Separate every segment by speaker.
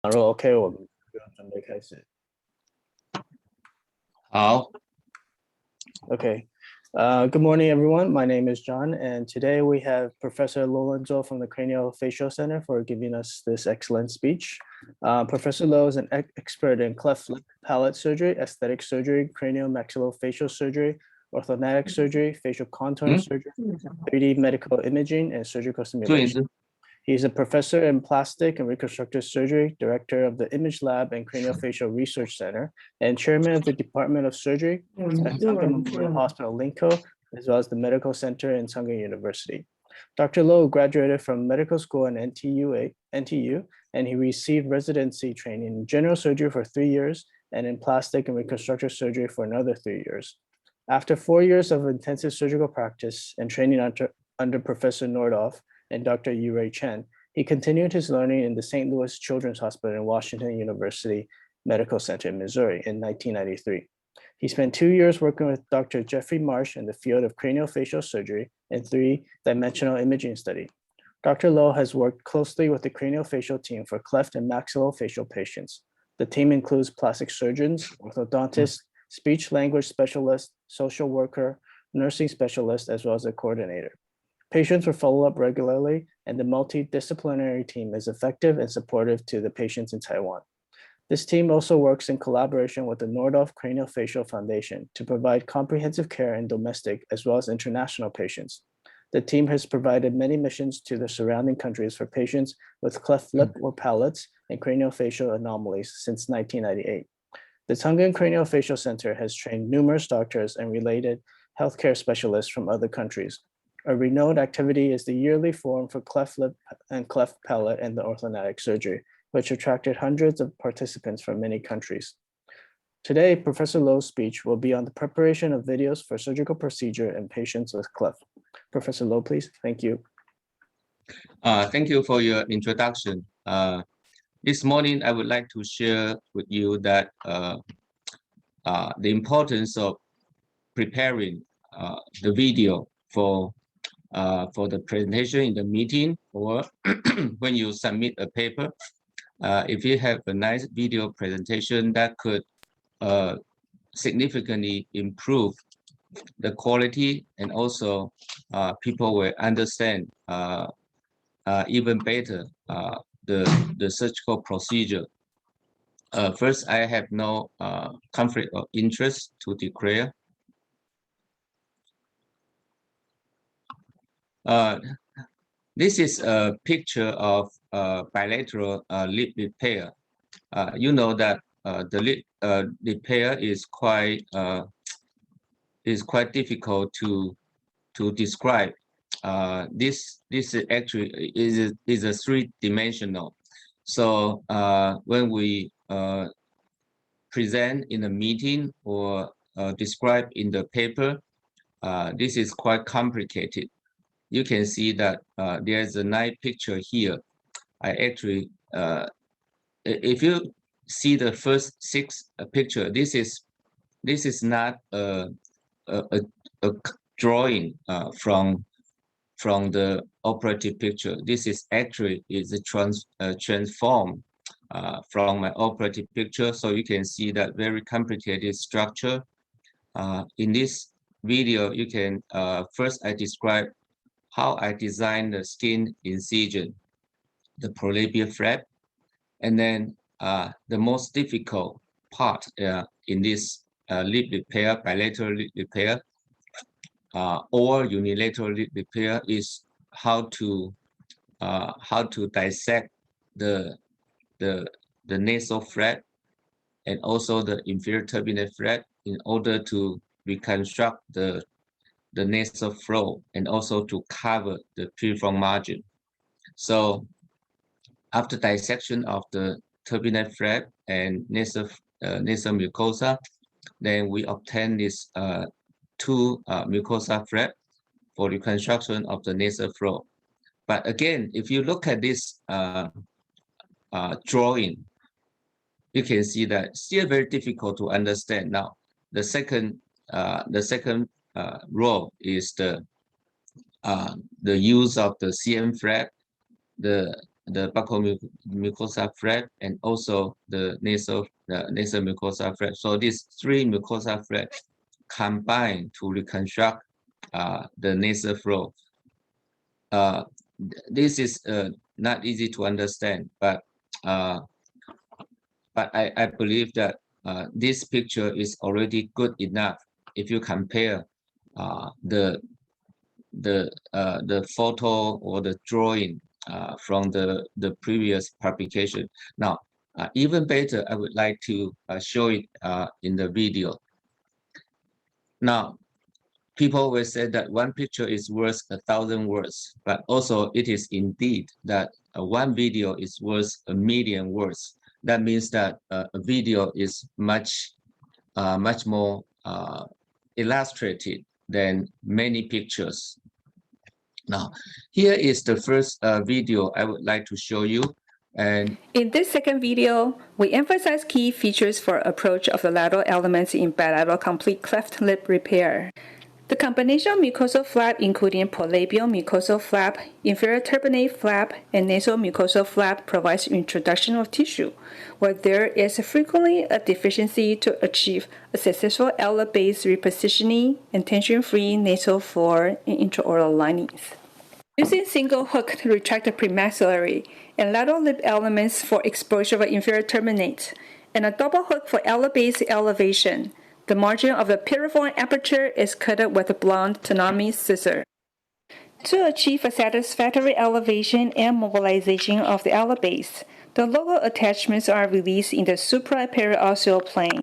Speaker 1: 然后 OK，我们就准备开始。
Speaker 2: 好
Speaker 1: Okay. Good morning, everyone. My name is John, and today we have Professor Lorenzo from the Craniofacial Center for giving us this excellent speech. Professor Lo is an expert in cleft lip palate surgery, aesthetic surgery, craniomaxillofacial surgery, orthodontic surgery, facial contour surgery, 3D medical imaging, and surgical simulation. He's a professor in plastic and reconstructive surgery, director of the Image Lab and Craniofacial Research Center, and chairman of the Department of Surgery at Chang Memorial Hospital, Linko, as well as the Medical Center in Chang University. Dr. Lo graduated from medical school in NTU, and he received residency training in general surgery for 3 years and in plastic and reconstructive surgery for another 3 years. After 4 years of intensive surgical practice and training under Professor Nordoff and Dr. Yu-Ray Chen, he continued his learning in the St. Louis Children's Hospital and Washington University Medical Center in Missouri in 1993. He spent 2 years working with Dr. Jeffrey Marsh in the field of craniofacial surgery and 3-dimensional imaging study. Dr. Lo has worked closely with the craniofacial team for cleft and maxillofacial patients. The team includes plastic surgeons, orthodontists, speech-language specialists, social worker, nursing specialist, as well as a coordinator. Patients were followed up regularly, and the multidisciplinary team is effective and supportive to the patients in Taiwan. This team also works in collaboration with the Nordoff Craniofacial Foundation to provide comprehensive care in domestic as well as international patients. The team has provided many missions to the surrounding countries for patients with cleft lip or palates and craniofacial anomalies since 1998. The Chang Craniofacial Center has trained numerous doctors and related healthcare specialists from other countries. A renowned activity is the yearly forum for cleft lip and cleft palate and the orthodontic surgery, which attracted hundreds of participants from many countries. Today, Professor Lo's speech will be on the preparation of videos for surgical procedure in patients with cleft. Professor Lo, please. Thank you.
Speaker 2: Thank you for your introduction. This morning, I would like to share with you that the importance of preparing the video for the presentation in the meeting or when you submit a paper. If you have a nice video presentation that could significantly improve the quality, and also people will understand even better the surgical procedure. First, I have no conflict of interest to declare. This is a picture of bilateral lip repair. You know that the lip repair is quite difficult to describe. This actually is a three-dimensional. So when we present in a meeting or describe in the paper, this is quite complicated. You can see that there's a nice picture here. I actually, if you see the first 6 picture, this is not a drawing from the operative picture. This is actually transformed from my operative picture. So you can see that very complicated structure. In this video, you can first I describe how I designed the skin incision, the prolabial flap, and then the most difficult part in this lip repair, bilateral lip repair, or unilateral lip repair is how to dissect the nasal flap and also the inferior turbinate flap in order to reconstruct the nasal flow and also to cover the piriform margin. So after dissection of the turbinate flap and nasal mucosa, then we obtain this 2 mucosa flap for reconstruction of the nasal flow. But again, if you look at this drawing, you can see that still very difficult to understand. Now, the second row is the use of the CM flap, the the buccal mucosa flap, and also the nasal mucosa flap. So these three mucosa flaps combine to reconstruct the nasal flow. This is not easy to understand, but I believe that this picture is already good enough if you compare the photo or the drawing from the previous publication. Now, even better, I would like to show it in the video. Now, people will say that one picture is worth 1,000 words, but also it is indeed that one video is worth 1,000,000 words. That means that a video is much more illustrated than many pictures. Now, here is the first video I would like to show you. And
Speaker 3: in this second video, we emphasize key features for approach of the lateral elements in bilateral complete cleft lip repair. The combination of mucosal flap, including prolabial mucosal flap, inferior turbinate flap, and nasal mucosal flap, provides introduction of tissue, where there is frequently a deficiency to achieve a successful outlet-based repositioning and tension-free nasal floor and intraoral linings. Using single hook to retract the premaxillary and lateral lip elements for exposure of inferior turbinate, and a double hook for outlet-based elevation, the margin of the piriform aperture is cut with a blunt tenotomy scissor. To achieve a satisfactory elevation and mobilization of the outlet base, the local attachments are released in the supraperiosteal plane.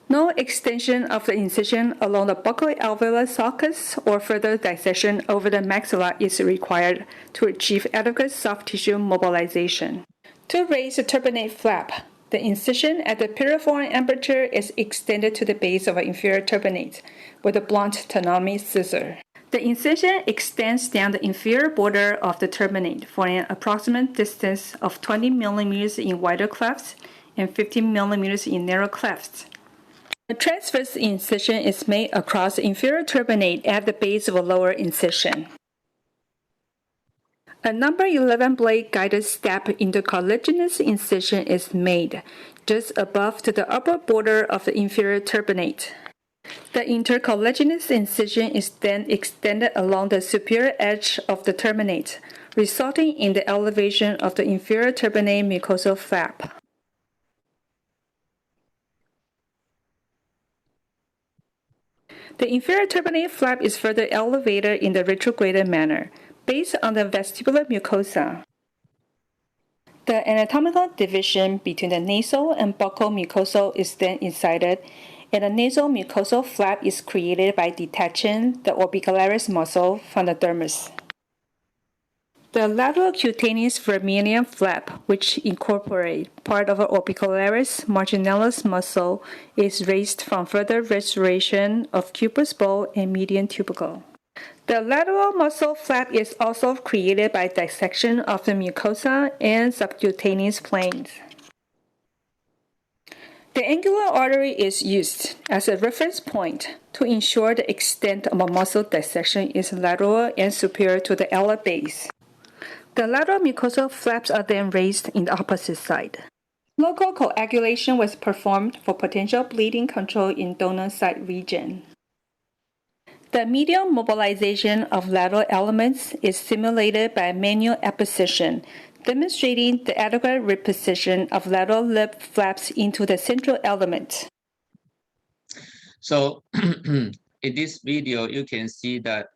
Speaker 3: No extension of the incision along the buccal alveolar sulcus or further dissection over the maxilla is required to achieve adequate soft tissue mobilization. To raise the turbinate flap, the incision at the piriform aperture is extended to the base of an inferior turbinate with a blunt tenotomy scissor. The incision extends down the inferior border of the turbinate for an approximate distance of 20 mm in wider clefts and 15 mm in narrow clefts. A transverse incision is made across the inferior turbinate at the base of a lower incision. A number 11 blade guided step intercartilaginous incision is made just above to the upper border of the inferior turbinate. The intercartilaginous incision is then extended along the superior edge of the turbinate, resulting in the elevation of the inferior turbinate mucosal flap. The inferior turbinate flap is further elevated in the retrograded manner, based on the vestibular mucosa. The anatomical division between the nasal and buccal mucosal is then incited, and the nasal mucosal flap is created by detaching the orbicularis muscle from the dermis. The lateral cutaneous vermilion flap, which incorporates part of the orbicularis marginalis muscle, is raised from further restoration of cuprous bowl and median tubercle. The lateral muscle flap is also created by dissection of the mucosa and subcutaneous planes. The angular artery is used as a reference point to ensure the extent of a muscle dissection is lateral and superior to the outlet base. The lateral mucosal flaps are then raised in the opposite side. Local coagulation was performed for potential bleeding control in donor site region. The medial mobilization of lateral elements is simulated by manual apposition, demonstrating the adequate reposition of lateral lip flaps into the central element.
Speaker 2: So in this video, you can see that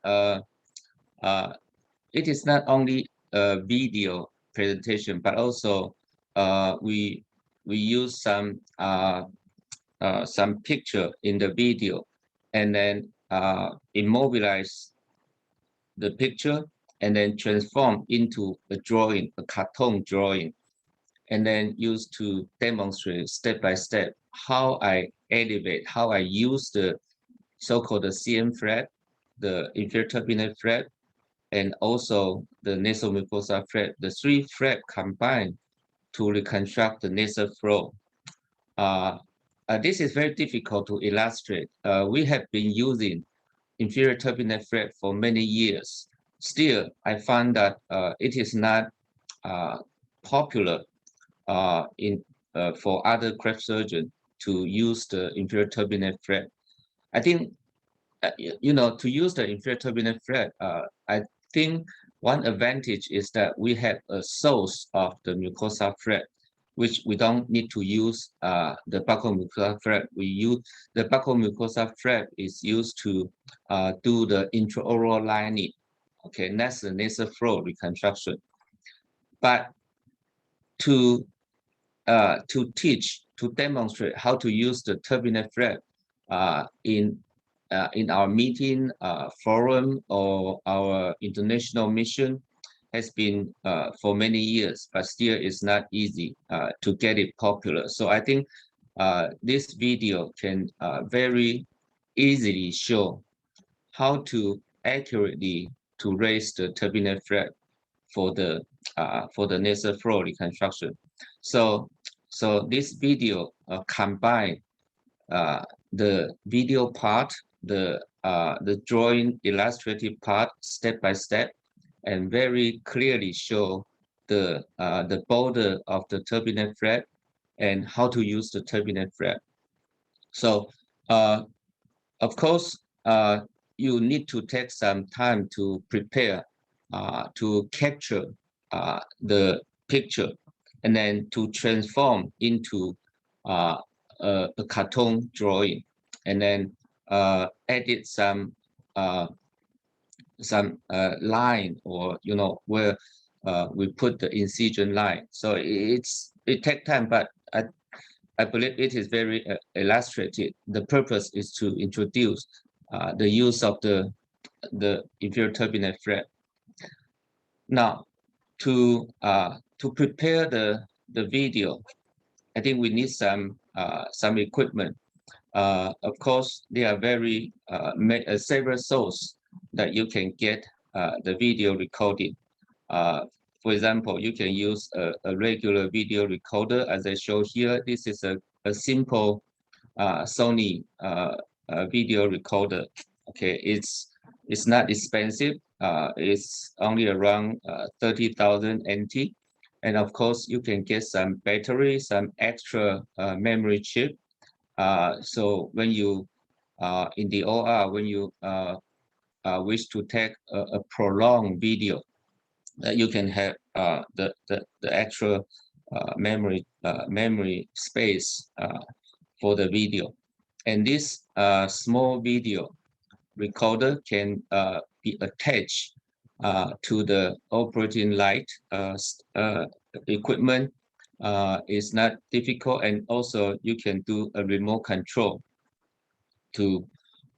Speaker 2: it is not only a video presentation, but also we use some picture in the video, and then immobilize the picture and then transform into a drawing, a cartoon drawing, and then use to demonstrate step by step how I elevate, how I use the so-called the CM flap, the inferior turbinate flap, and also the nasal mucosa flap. The three flaps combine to reconstruct the nasal flow. This is very difficult to illustrate. We have been using inferior turbinate flap for many years. Still, I found that it is not popular for other cleft surgeons to use the inferior turbinate flap. I think to use the inferior turbinate flap, I think one advantage is that we have a source of the mucosa flap, which we don't need to use the buccal mucosa flap. We use the buccal mucosa flap is used to do the intraoral lining. Okay, that's the nasal floor reconstruction. But to teach, to demonstrate how to use the turbinate flap in our meeting forum or our international mission has been for many years, but still it's not easy to get it popular. So I think this video can very easily show how to accurately to raise the turbinate flap for the nasal floor reconstruction. So this video combine the video part, the drawing illustrative part step by step, and very clearly show the border of the turbinate flap and how to use the turbinate flap. So of course you need to take some time to prepare to capture the picture and then to transform into a cartoon drawing, and then edit some line, or where we put the incision line. So it takes time, but I believe it is very illustrative. The purpose is to introduce the use of the inferior turbinate flap. Now, to prepare the video, I think we need some equipment. Of course, there are very several sources that you can get the video recording. For example, you can use a regular video recorder, as I show here. This is a simple Sony video recorder. Okay, it's not expensive. It's only around 30,000 NT, and of course you can get some battery, some extra memory chip. So when you in the OR, when you wish to take a prolonged video, you can have the extra memory space for the video. And this small video recorder can be attached to the operating light equipment. It's not difficult, and also you can do a remote control to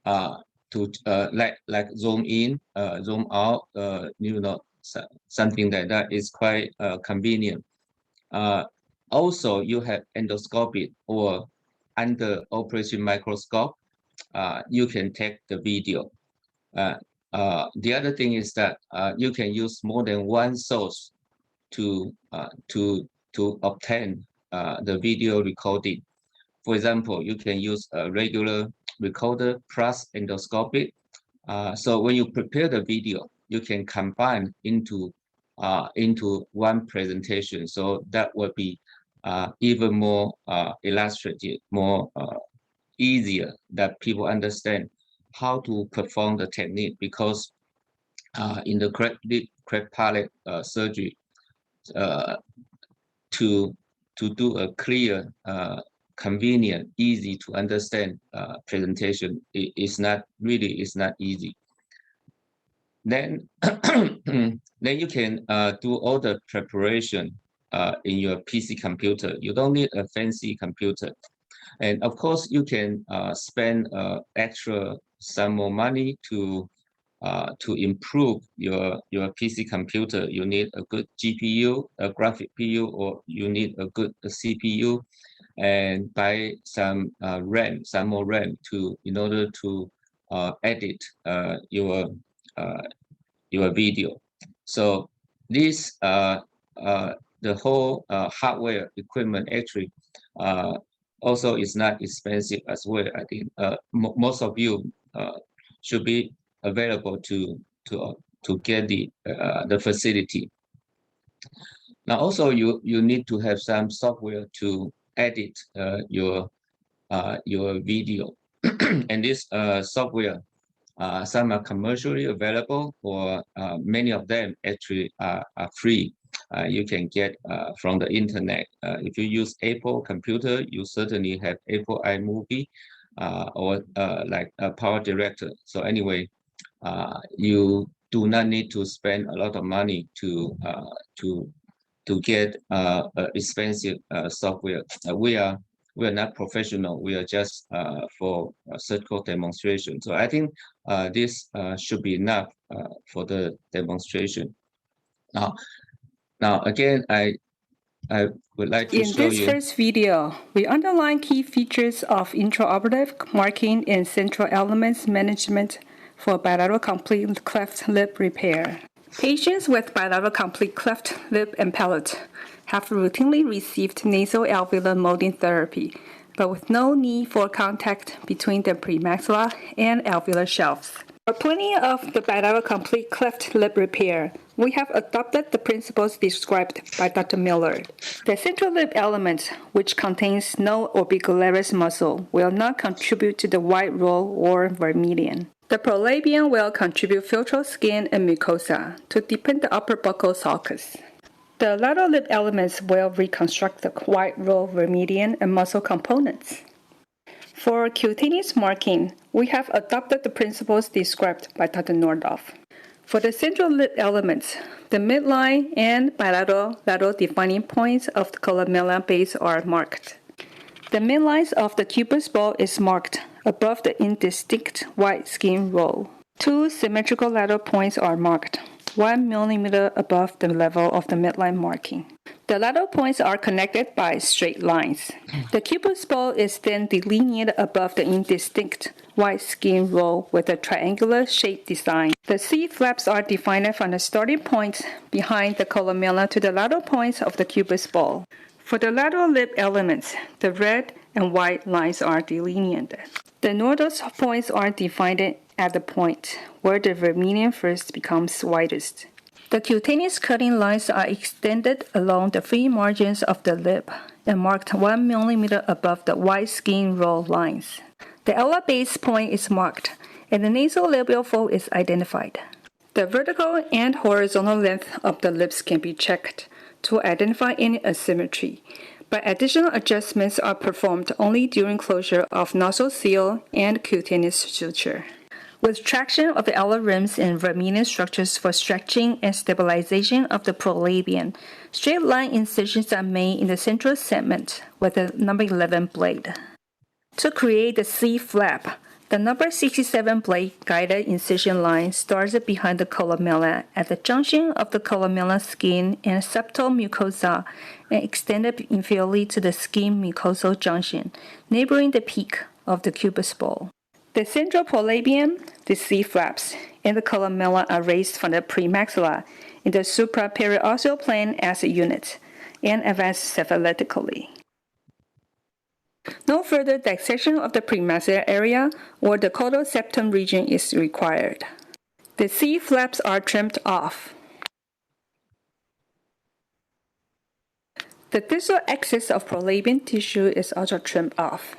Speaker 2: like zoom in, zoom out, something like that is quite convenient. Also, you have endoscopic or under operation microscope. You can take the video. The other thing is that you can use more than one source to obtain the video recording. For example, you can use a regular recorder plus endoscopic. So when you prepare the video, you can combine into one presentation. So that would be even more illustrative, more easier that people understand how to perform the technique, because in the cleft palate surgery, to do a clear, convenient, easy to understand presentation is not easy. Then then you can do all the preparation in your PC computer. You don't need a fancy computer. And of course, you can spend extra some more money to improve your PC computer. You need a good GPU, a graphic PU, or you need a good CPU, and buy some RAM, some more RAM in order to edit your video. So this the whole hardware equipment actually also is not expensive as well. I think most of you should be available to get the facility. Now, also you need to have some software to edit your video, and this software, some are commercially available, or many of them actually are free. You can get from the internet. If you use Apple computer, you certainly have Apple iMovie or like a Power Director. So anyway, you do not need to spend a lot of money to get expensive software. We are not professional. We are just for surgical demonstration. So I think this should be enough for the demonstration. Now again, I would like to show you.
Speaker 3: In this first video, we underline key features of intraoperative marking and central elements management for bilateral complete cleft lip repair. Patients with bilateral complete cleft lip and palate have routinely received nasal alveolar molding therapy, but with no need for contact between the premaxilla and alveolar shelves. For plenty of the bilateral complete cleft lip repair, we have adopted the principles described by Dr. Miller. The central lip element, which contains no orbicularis muscle, will not contribute to the white roll or vermilion. The prolabium will contribute filtral skin and mucosa to deepen the upper buccal sulcus. The lateral lip elements will reconstruct the white roll, vermilion, and muscle components. For cutaneous marking, we have adopted the principles described by Dr. Nordhoff. For the central lip elements, the midline and bilateral lateral defining points of the columella base are marked. The midlines of the cubus ball is marked above the indistinct white skin roll. Two symmetrical lateral points are marked, 1 millimeter above the level of the midline marking. The lateral points are connected by straight lines. The cubus ball is then delineated above the indistinct white skin roll with a triangular shaped design. The C-flaps are defined from the starting point behind the columella to the lateral points of the cubus ball. For the lateral lip elements, the red and white lines are delineated. The Nordhoff points are defined at the point where the vermilion first becomes whitest. The cutaneous cutting lines are extended along the free margins of the lip and marked 1 millimeter above the white skin roll lines. The alar base point is marked, and the nasal labial fold is identified. The vertical and horizontal length of the lips can be checked to identify any asymmetry, but additional adjustments are performed only during closure of nostril seal and cutaneous suture. With traction of the alar rims and vermilion structures for stretching and stabilization of the prolabium, straight line incisions are made in the central segment with a number 11 blade. To create the C-flap, the number 67 blade guided incision line starts behind the columella at the junction of the columella skin and septal mucosa and extended inferiorly to the skin mucosal junction, neighboring the peak of the cubus ball. The central prolabium, the C-flaps, and the columella are raised from the premaxilla in the supraperiosteal plane as a unit and advance cephaletically. No further dissection of the premaxillary area or the caudal septum region is required. The C-flaps are trimmed off. The distal axis of prolabium tissue is also trimmed off.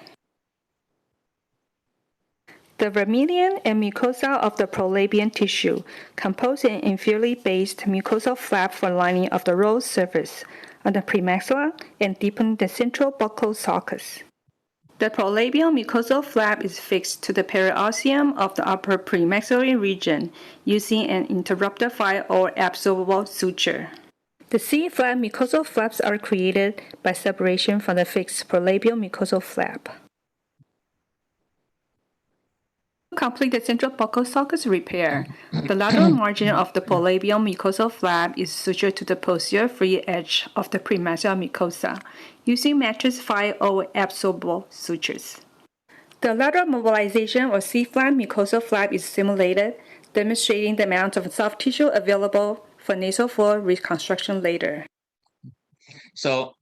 Speaker 3: The vermilion and mucosa of the prolabium tissue compose an inferiorly based mucosal flap for lining of the roll surface on the premaxilla and deepen the central buccal sulcus. The prolabial mucosal flap is fixed to the periosteum of the upper premaxillary region using an interrupter file or absorbable suture. The C-flap mucosal flaps are created by separation from the fixed prolabial mucosal flap. To complete the central buccal sulcus repair, the lateral margin of the prolabial mucosal flap is sutured to the posterior free edge of the premaxillary mucosa using mattress file or absorbable sutures. The lateral mobilization or C-flap mucosal flap is simulated, demonstrating the amount of soft tissue available for nasal floor reconstruction later.
Speaker 2: So,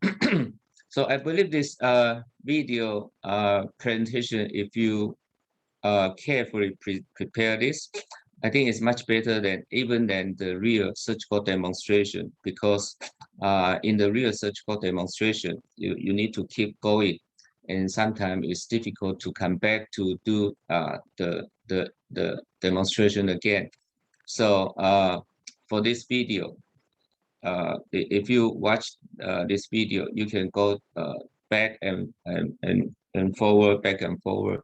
Speaker 2: so I believe this video presentation, if you carefully prepare this, I think it's much better than even than the real surgical demonstration, because in the real surgical demonstration, you need to keep going, and sometimes it's difficult to come back to do the demonstration again. So for this video, if you watch this video, you can go back and forward, back and forward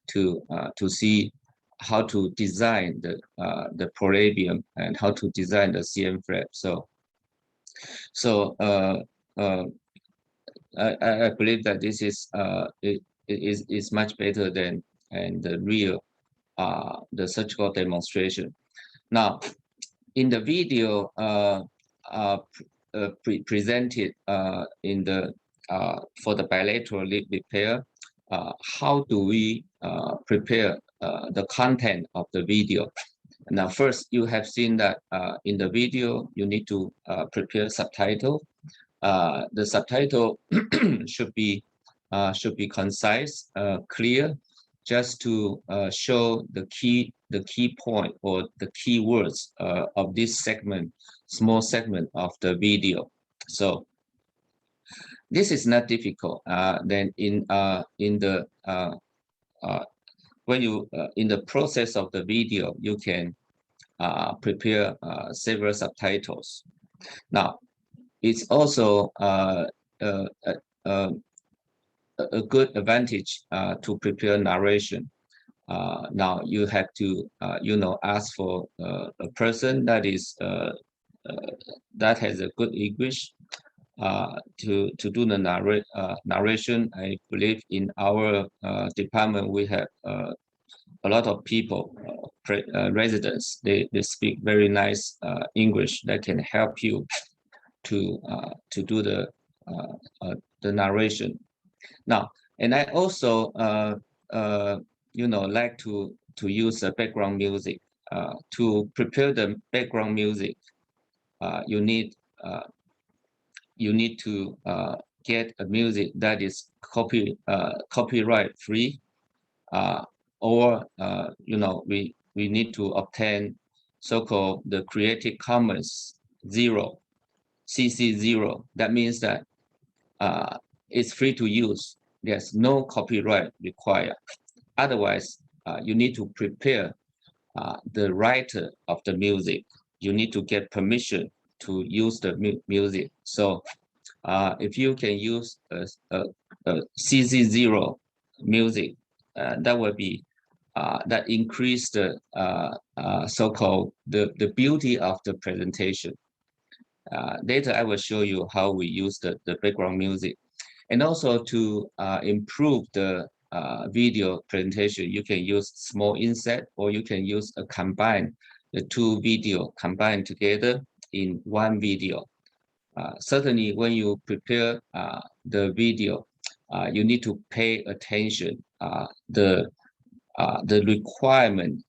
Speaker 2: to see how to design the prorabium and how to design the CM flap. So I believe that this is much better than the real the surgical demonstration. Now, in the video presented in the for the bilateral lip repair, how do we prepare the content of the video? Now, first, you have seen that in the video, you need to prepare subtitle. The subtitle should be concise, clear, just to show the key point or the key words of this segment, small segment of the video. So this is not difficult. Then in the when you in the process of the video, you can prepare several subtitles. Now, it's also a good advantage to prepare narration. Now you have to ask for a person that is that has a good English to do the narration. I believe in our department we have a lot of people, residents. They speak very nice English that can help you to do the narration. Now, and I also like to use the background music. To prepare the background music, you need to get a music that is copyright free, or we need to obtain so-called the Creative Commons 0, CC 0. That means that it's free to use. There's no copyright required. Otherwise, you need to prepare the writer of the music. You need to get permission to use the music. So if you can use a CC0 music, that will be that increase the so-called the beauty of the presentation. Later, I will show you how we use the background music. And also to improve the video presentation, you can use small inset, or you can use a combine, the two video combined together in one video. Certainly, when you prepare the video, you need to pay attention the requirement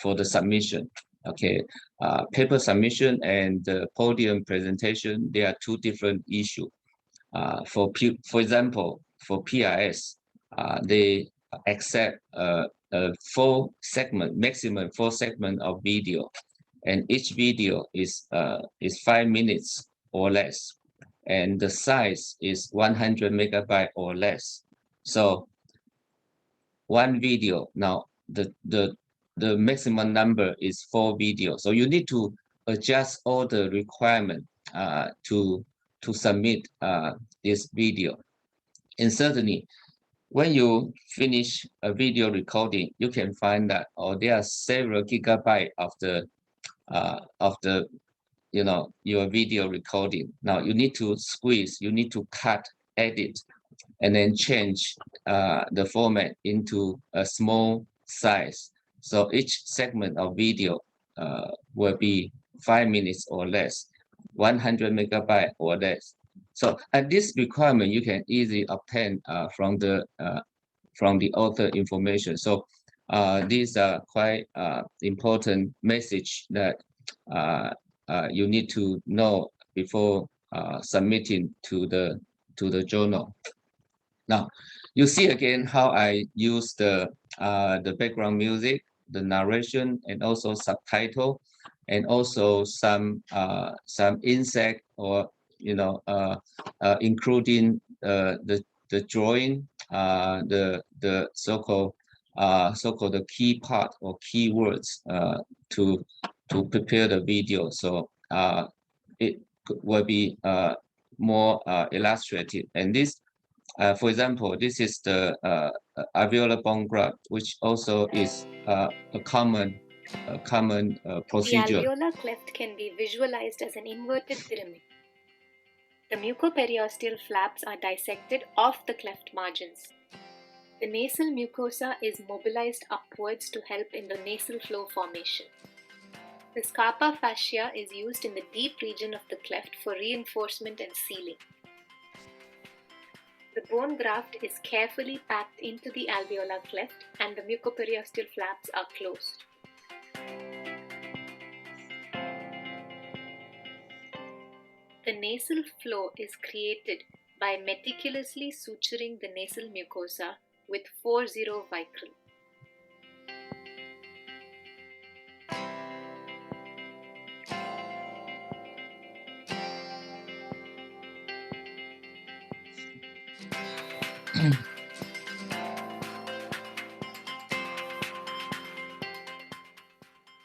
Speaker 2: for the submission. Okay, paper submission and the podium presentation, they are two different issues. For example, for PRS, they accept a 4 segment, maximum 4 segment of video, and each video is 5 minutes or less, and the size is 100 megabyte or less. So one video, now the maximum number is 4 videos. So you need to adjust all the requirement to submit this video. And certainly, when you finish a video recording, you can find that there are several gigabytes of the your video recording. Now you need to squeeze, you need to cut, edit, and then change the format into a small size. So each segment of video will be 5 minutes or less, 100 megabyte or less. So at this requirement, you can easily obtain from the author information. So these are quite important message that you need to know before submitting to the journal. Now, you see again how I use the background music. the narration and also subtitle, and also some insect, or including the drawing, the so-called the key part or keywords to prepare the video. So it will be more illustrative. And this, for example, this is the alveolar bone graft, which also is a common procedure.
Speaker 4: The alveolar cleft can be visualized as an inverted pyramid. The mucoperiosteal flaps are dissected off the cleft margins. The nasal mucosa is mobilized upwards to help in the nasal flow formation. The scarpa fascia is used in the deep region of the cleft for reinforcement and sealing. The bone graft is carefully packed into the alveolar cleft and the mucoperiosteal flaps are closed. The nasal flow is created by meticulously suturing the nasal mucosa with 4-0 vicryl.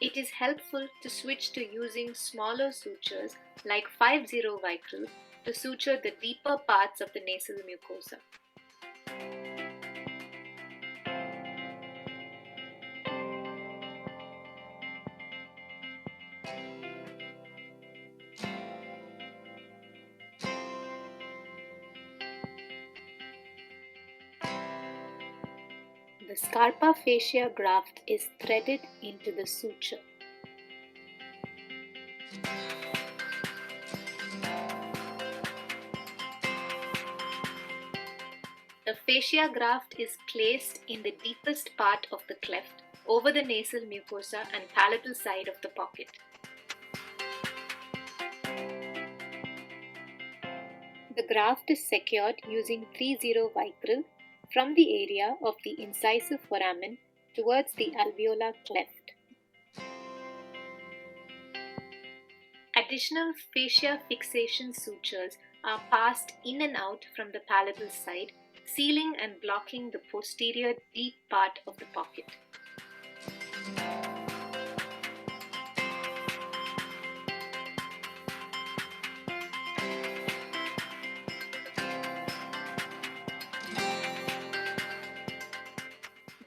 Speaker 4: It is helpful to switch to using smaller sutures like 5-0 vicryl to suture the deeper parts of the nasal mucosa. The scarpa fascia graft is threaded into the suture. The fascia graft is placed in the deepest part of the cleft over the nasal mucosa and palatal side of the pocket. The graft is secured using 3-0 vicryl from the area of the incisive foramen towards the alveolar cleft. Additional fascia fixation sutures are passed in and out from the palatal side, sealing and blocking the posterior deep part of the pocket.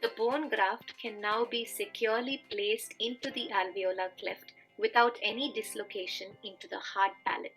Speaker 4: The bone graft can now be securely placed into the alveolar cleft without any dislocation into the hard palate.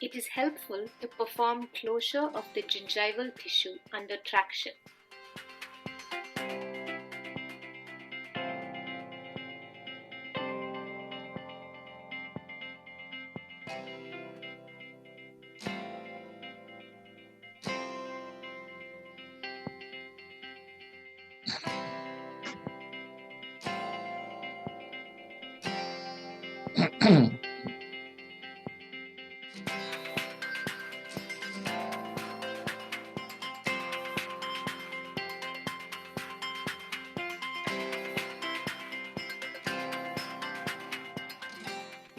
Speaker 4: It is helpful to perform closure of the gingival tissue under traction.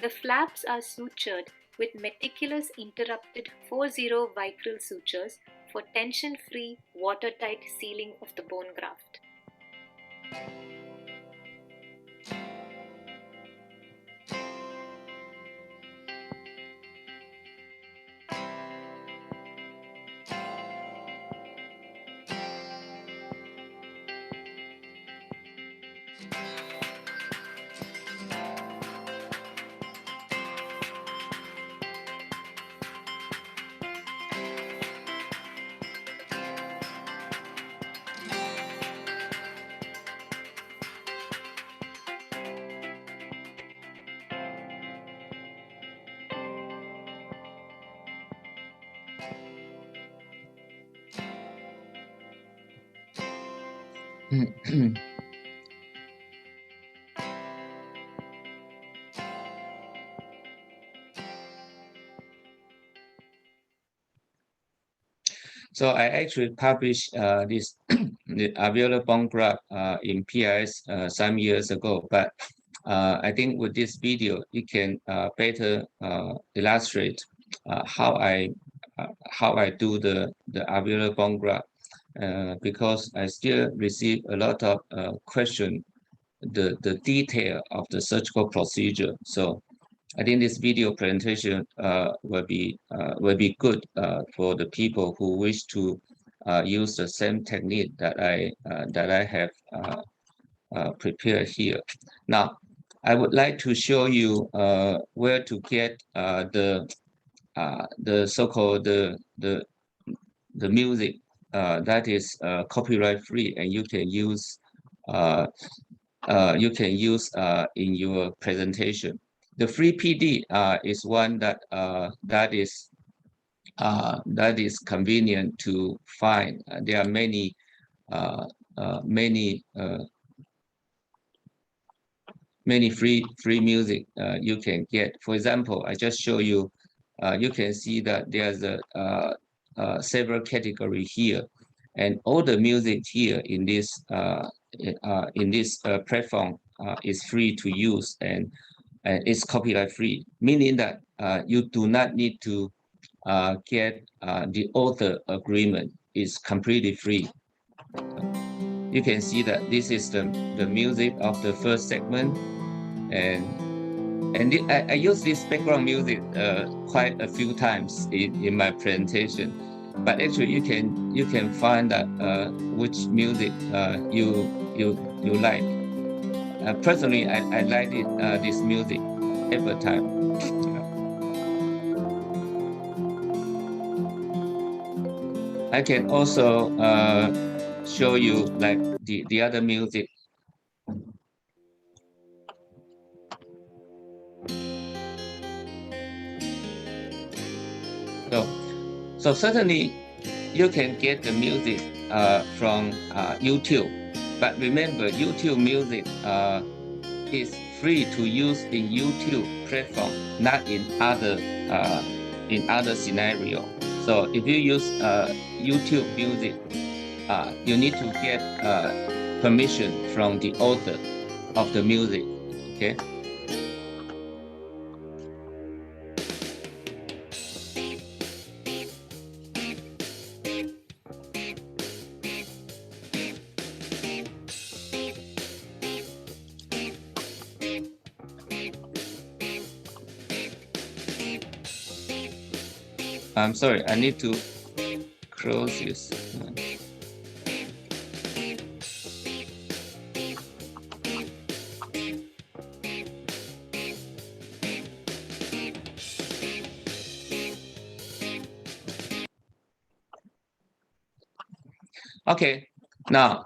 Speaker 4: The flaps are sutured with meticulous interrupted 4-0 vicryl sutures for tension-free, watertight sealing of the bone graft.
Speaker 2: So I actually published this the alveolar bone graft in PIS some years ago, but I think with this video it can better illustrate how I do the alveolar bone graft, because I still receive a lot of question the detail of the surgical procedure. So I think this video presentation will be good for the people who wish to use the same technique that I have prepared here. Now, I would like to show you where to get the so-called the music that is copyright free, and you can use in your presentation. The free PD is one that is convenient to find. There are many free music you can get. For example, I just show you. You can see that there's several category here, and all the music here in this platform is free to use, and it's copyright free, meaning that you do not need to get the author agreement. It's completely free. You can see that this is the music of the first segment, and I use this background music quite a few times in my presentation. But actually, you can find that which music you like. Personally, I like this music every time. I can also show you like the other music. So certainly you can get the music from YouTube, but remember, YouTube music is free to use in YouTube platform, not in other scenario. So if you use YouTube music, you need to get permission from the author of the music. Okay. I'm sorry, I need to close this. Okay, now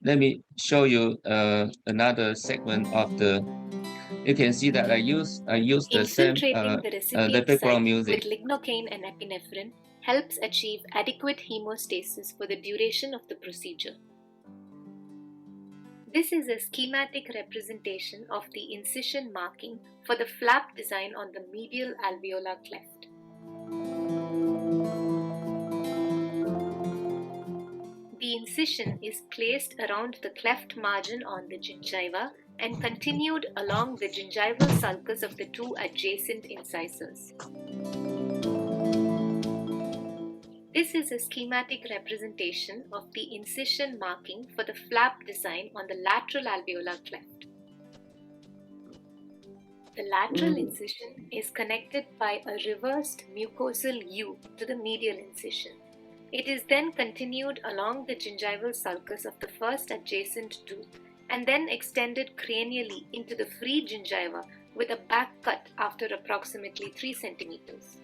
Speaker 2: let me show you another segment of the. You can see that I use the same
Speaker 4: Infiltrating the recipient
Speaker 2: background
Speaker 4: site
Speaker 2: music
Speaker 4: with lignocaine and epinephrine helps achieve adequate hemostasis for the duration of the procedure. This is a schematic representation of the incision marking for the flap design on the medial alveolar cleft. The incision is placed around the cleft margin on the gingiva and continued along the gingival sulcus of the two adjacent incisors. This is a schematic representation of the incision marking for the flap design on the lateral alveolar cleft. The lateral incision is connected by a reversed mucosal U to the medial incision. It is then continued along the gingival sulcus of the first adjacent tooth and then extended cranially into the free gingiva with a back cut after approximately 3 centimeters.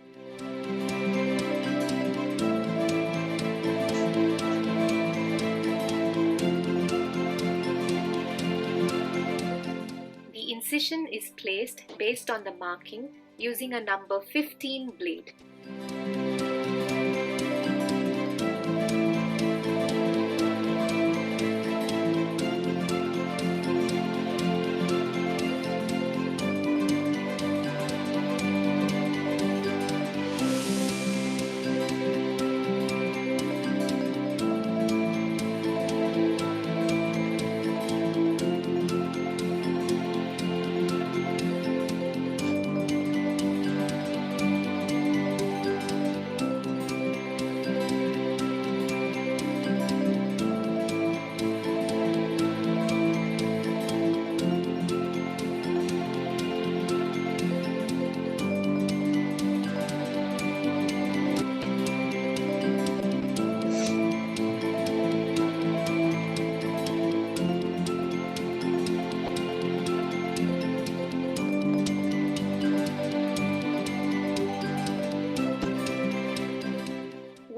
Speaker 4: The incision is placed based on the marking using a number 15 blade.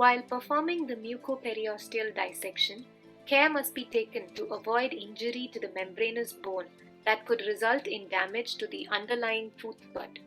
Speaker 4: While performing the mucoperiosteal dissection, care must be taken to avoid injury to the membranous bone that could result in damage to the underlying tooth bud.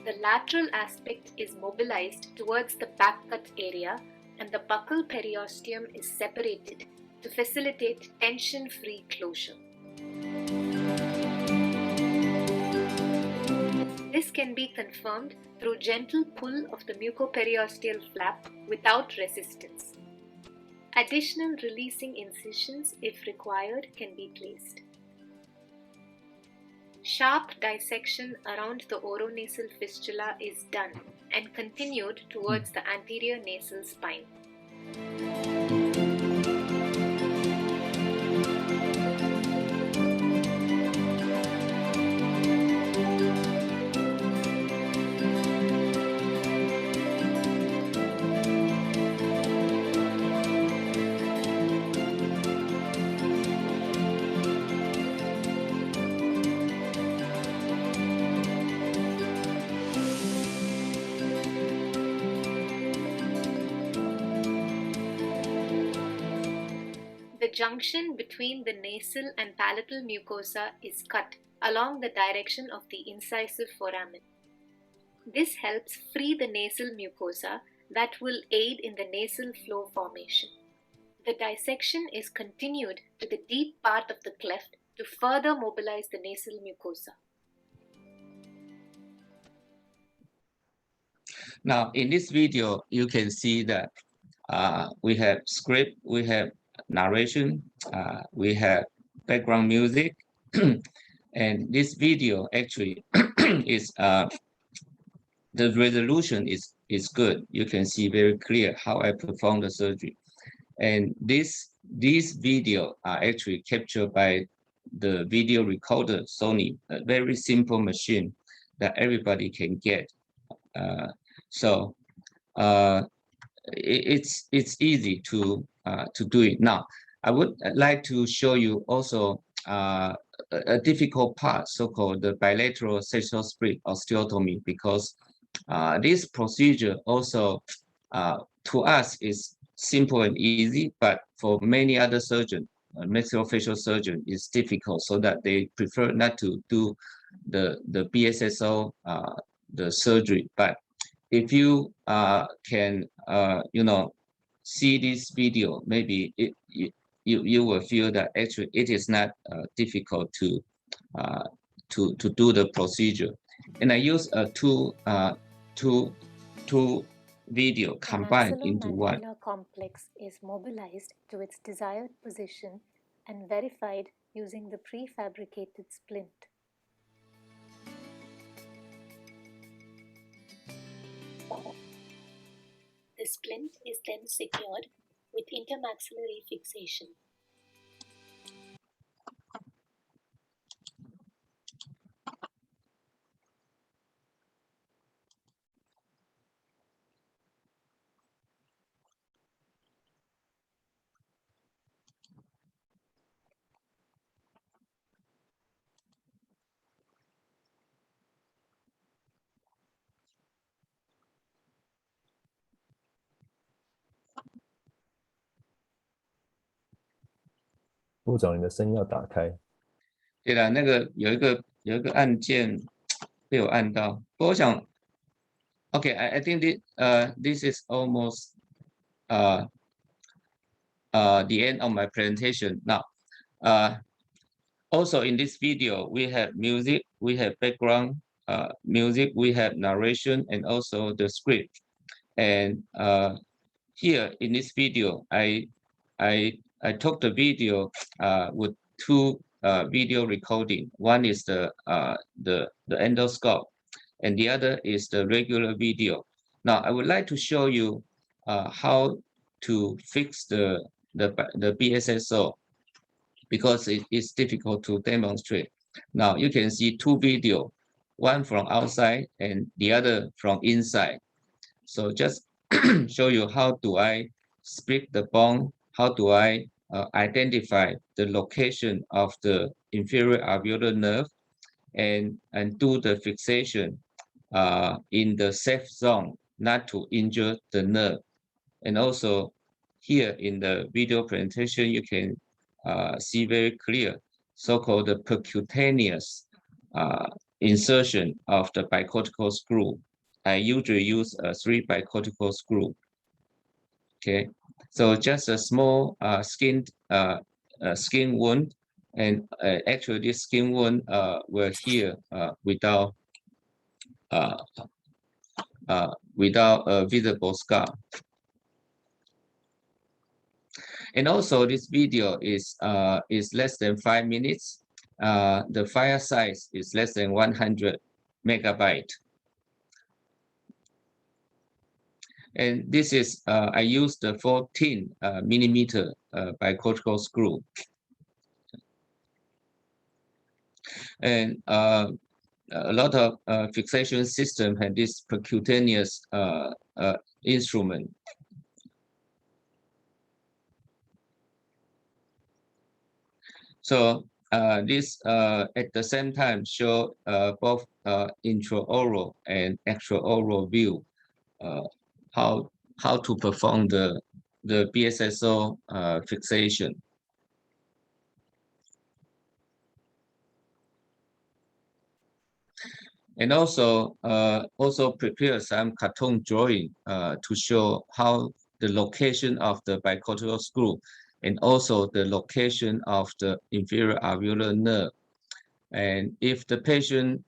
Speaker 4: The lateral aspect is mobilized towards the back cut area and the buccal periosteum is separated to facilitate tension-free closure. This can be confirmed through gentle pull of the mucoperiosteal flap without resistance. Additional releasing incisions, if required, can be placed. Sharp dissection around the oronasal fistula is done and continued towards the anterior nasal spine. The junction between the nasal and palatal mucosa is cut along the direction of the incisive foramen. This helps free the nasal mucosa that will aid in the nasal flow formation. The dissection is continued to the deep part of the cleft to further mobilize the nasal mucosa.
Speaker 2: Now, in this video, you can see that we have script, we have narration, we have background music, and this video actually is the resolution is good. You can see very clear how I perform the surgery, and these video are actually captured by the video recorder Sony, a very simple machine that everybody can get. So it's easy to do it. Now, I would like to show you also a difficult part, so-called the bilateral sagittal split osteotomy, because this procedure also to us is simple and easy, but for many other surgeons, maxillofacial surgeon, is difficult, so that they prefer not to do the BSSO, the surgery. But if you can see this video, maybe you will feel that actually it is not difficult to do the procedure. And I use two video combined into one.
Speaker 4: The maxillomandibular complex is mobilized to its desired position and verified using the prefabricated splint. The splint is then secured with intermaxillary fixation.
Speaker 5: 部长，你的声音要打开。
Speaker 2: 对了，那个有一个按键被我按到，不过我想 ，OK， I think this is almost the end of my presentation. Now, also in this video we have music, we have background music, we have narration, and also the script. And here in this video, I took the video with two video recording. One is the endoscope, and the other is the regular video. Now I would like to show you how to fix the BSSO, because it is difficult to demonstrate. Now you can see two videos, one from outside and the other from inside. So just show you how do I split the bone, how do I identify the location of the inferior alveolar nerve and do the fixation in the safe zone, not to injure the nerve. And also here in the video presentation, you can see very clear, so-called the percutaneous insertion of the bicortical screw. I usually use a 3 bicortical screw. Okay, so just a small skin wound, and actually this skin wound will heal without a visible scar. And also this video is less than 5 minutes. The file size is less than 100 megabyte. And this is, I used the 14 millimeter bicortical screw. And a lot of fixation system had this percutaneous instrument. So this at the same time show both intraoral and extraoral view, how to perform the BSSO fixation. And also prepare some cartoon drawing to show how the location of the bicortical screw and also the location of the inferior alveolar nerve. And if the patient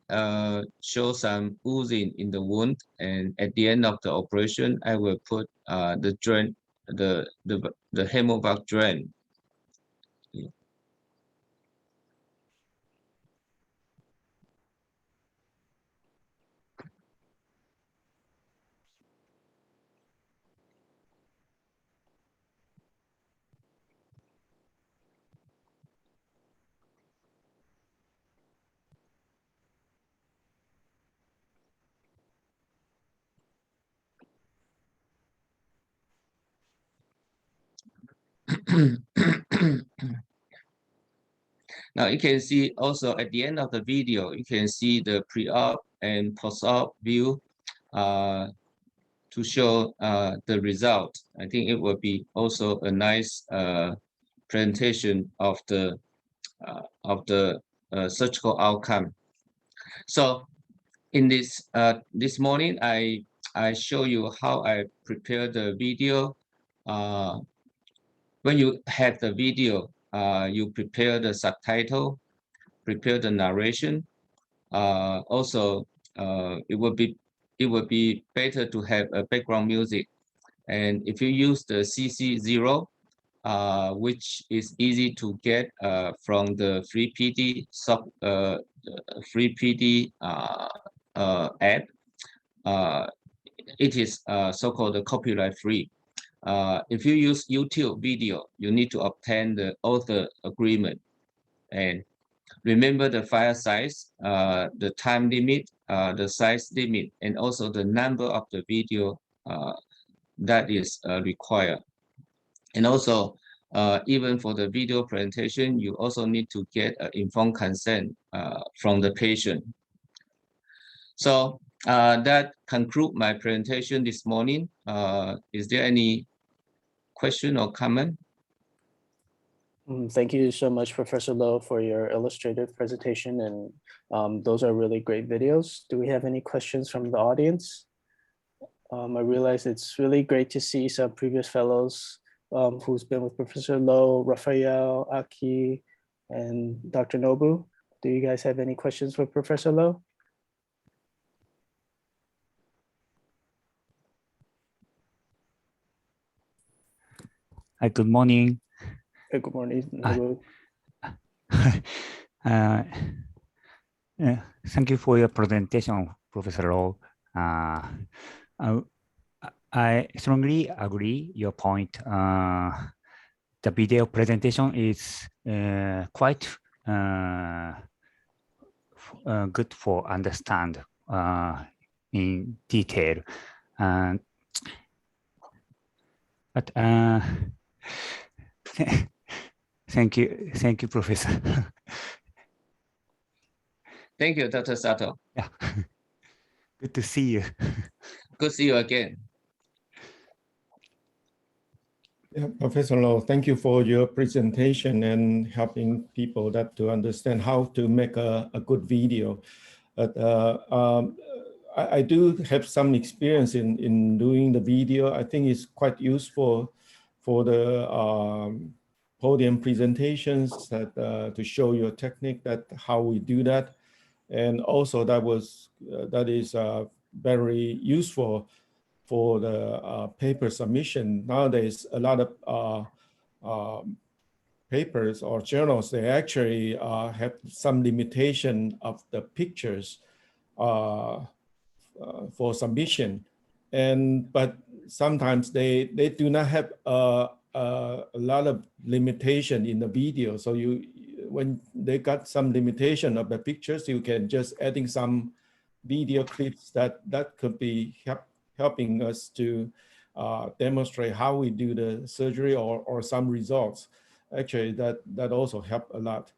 Speaker 2: shows some oozing in the wound, and at the end of the operation, I will put the drain, the hemovac drain. Now you can see also at the end of the video, you can see the pre-op and post-op view to show the result. I think it will be also a nice presentation of the surgical outcome. So in this morning, I show you how I prepare the video. When you have the video, you prepare the subtitle, prepare the narration. Also, it would be better to have a background music. And if you use the CC0, which is easy to get from the free PD app, it is so-called copyright free. If you use YouTube video, you need to obtain the author agreement. And remember the file size, the time limit, the size limit, and also the number of the video that is required. And also, even for the video presentation, you also need to get informed consent from the patient. So that concludes my presentation this morning. Is there any question or comment?
Speaker 1: Thank you so much, Professor Low, for your illustrative presentation, and those are really great videos. Do we have any questions from the audience? I realize it's really great to see some previous fellows who's been with Professor Low, Raphael, Aki, and Dr. Nobu. Do you guys have any questions for Professor Low?
Speaker 6: Hi, good morning.
Speaker 1: Hey, good morning, Nobu.
Speaker 6: Thank you for your presentation, Professor Low. I strongly agree your point. The video presentation is quite good for understand in detail. But thank you, Professor.
Speaker 2: Thank you, Dr. Sato.
Speaker 6: Yeah, good to see you.
Speaker 2: Good to see you again.
Speaker 7: Yeah, Professor Low, thank you for your presentation and helping people that to understand how to make a good video. But I do have some experience in doing the video. I think it's quite useful for the podium presentations that to show your technique, that how we do that. And also that is very useful for the paper submission. Nowadays, a lot of papers or journals, they actually have some limitation of the pictures for submission. But sometimes they do not have a lot of limitation in the video. So when they got some limitation of the pictures, you can just adding some video clips that could be helping us to demonstrate how we do the surgery or some results. Actually, that also helped a lot.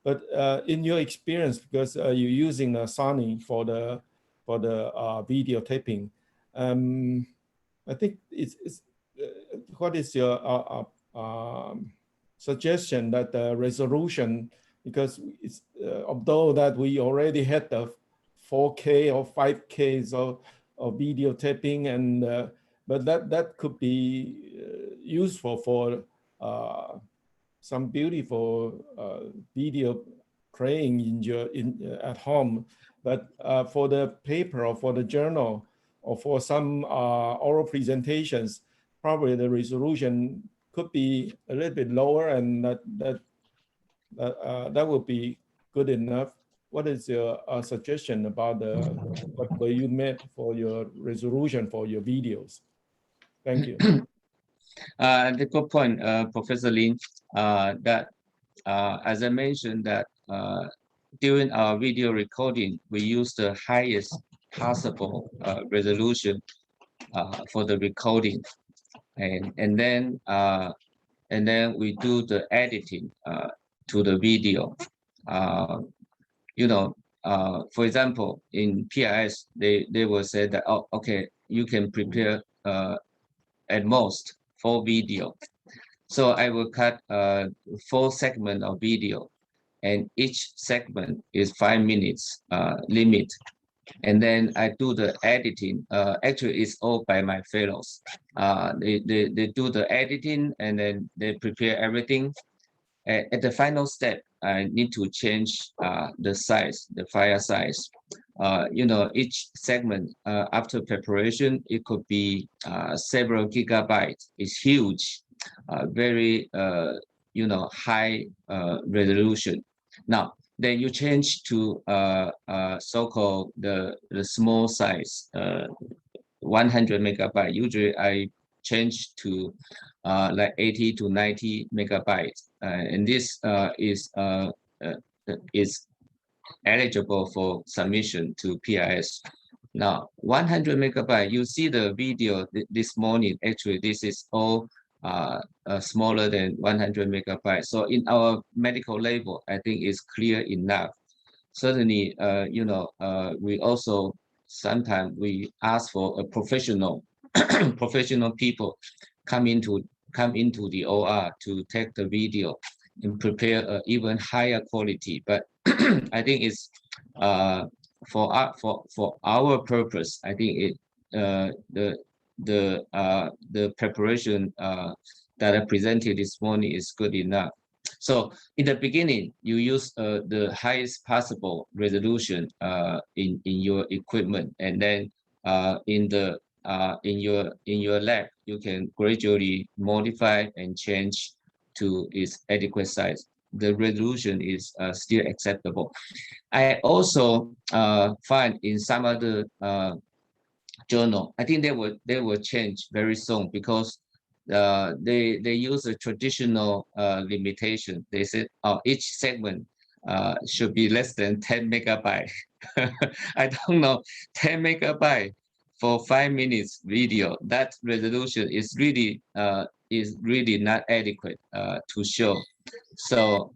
Speaker 7: But in your experience, because you're using Sony for the videotaping, I think it's what is your suggestion that the resolution, because it's although that we already had the 4K or 5K of videotaping, and but that could be useful for some beautiful video playing at home. But for the paper or for the journal or for some oral presentations, probably the resolution could be a little bit lower, and that would be good enough. What is your suggestion about what you made for your resolution for your videos? Thank you.
Speaker 2: The good point, Professor Lin, that as I mentioned that during our video recording, we use the highest possible resolution for the recording, and then we do the editing to the video. You know, for example, in PIS, they will say that, oh, okay, you can prepare at most 4 video. So I will cut 4 segments of video, and each segment is 5 minutes limit. And then I do the editing. Actually, it's all by my fellows. They do the editing, and then they prepare everything. At the final step, I need to change the size, the file size. You know, each segment after preparation, it could be several gigabytes. It's huge, very you know, high resolution. Now, then you change to so-called the small size, 100 megabyte. Usually, I change to like 80 to 90 megabytes, and this is eligible for submission to PIS. Now, 100 megabyte, you see the video this morning. Actually, this is all smaller than 100 megabytes. So in our medical label, I think it's clear enough. Certainly, you know, we also sometimes we ask for a professional people come into the OR to take the video and prepare an even higher quality. But I think it's for our purpose. I think the preparation that I presented this morning is good enough. So in the beginning, you use the highest possible resolution in your equipment, and then in your lab, you can gradually modify and change to its adequate size. The resolution is still acceptable. I also find in some other journal, I think they will change very soon, because they use a traditional limitation. They said each segment should be less than 10 megabyte. I don't know, 10 megabyte for 5 minutes video. That resolution is really not adequate to show. So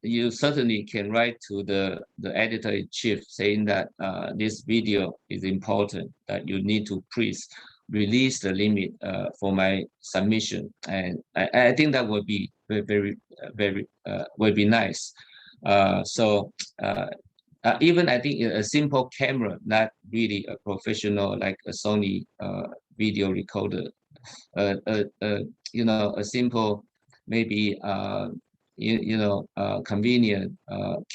Speaker 2: you certainly can write to the editor-in-chief saying that this video is important, that you need to please release the limit for my submission. And I think that would be very would be nice. Even I think a simple camera, not really a professional like a Sony video recorder, you know, a simple maybe convenient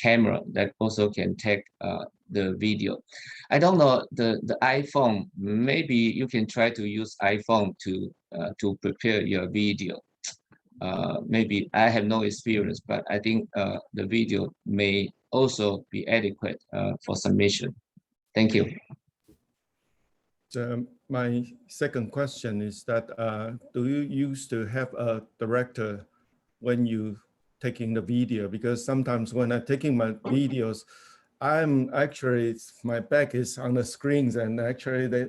Speaker 2: camera that also can take the video. I don't know the iPhone. Maybe you can try to use iPhone to prepare your video. Maybe I have no experience, but I think the video may also be adequate for submission. Thank you.
Speaker 7: My second question is that do you used to have a director when you taking the video? Because sometimes when I'm taking my videos, I'm actually, my back is on the screens, and actually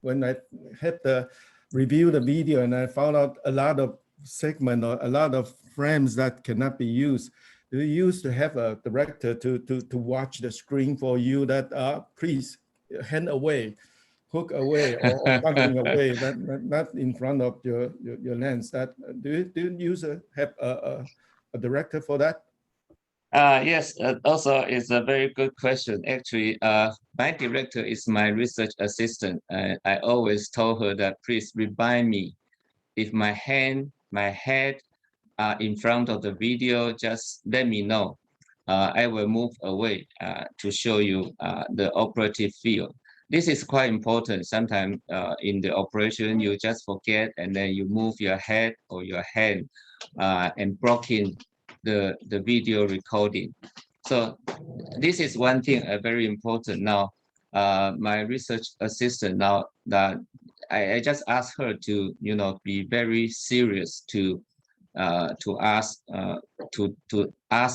Speaker 7: when I had to review the video and I found out a lot of segments or a lot of frames that cannot be used, do you used to have a director to watch the screen for you that please hand away, hook away, or something away, not in front of your lens? That do you use have a director for that?
Speaker 2: Yes, also it's a very good question. Actually, my director is my research assistant. I always told her that please remind me if my head are in front of the video, just let me know. I will move away to show you the operative field. This is quite important. Sometimes in the operation, you just forget and then you move your head or your hand and blocking the video recording. So this is one thing very important. Now, my research assistant, now that I just asked her to, you know, be very serious to ask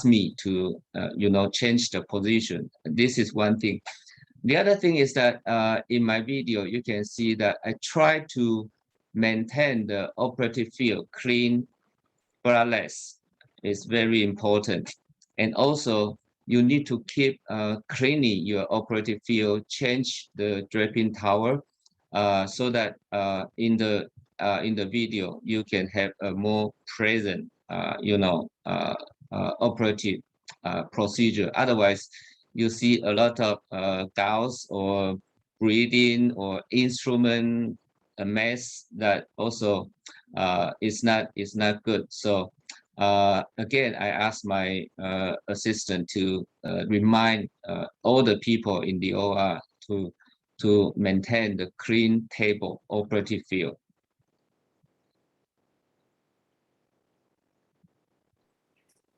Speaker 2: me to you know, change the position. This is one thing. The other thing is that in my video you can see that I try to maintain the operative field clean, bloodless. Is very important. And also you need to keep cleaning your operative field, change the draping towel so that in the video you can have a more present you know, operative procedure. Otherwise you see a lot of gauze or breathing or instrument a mess that also is not good. So again, I asked my assistant to remind all the people in the OR to maintain the clean table operative field.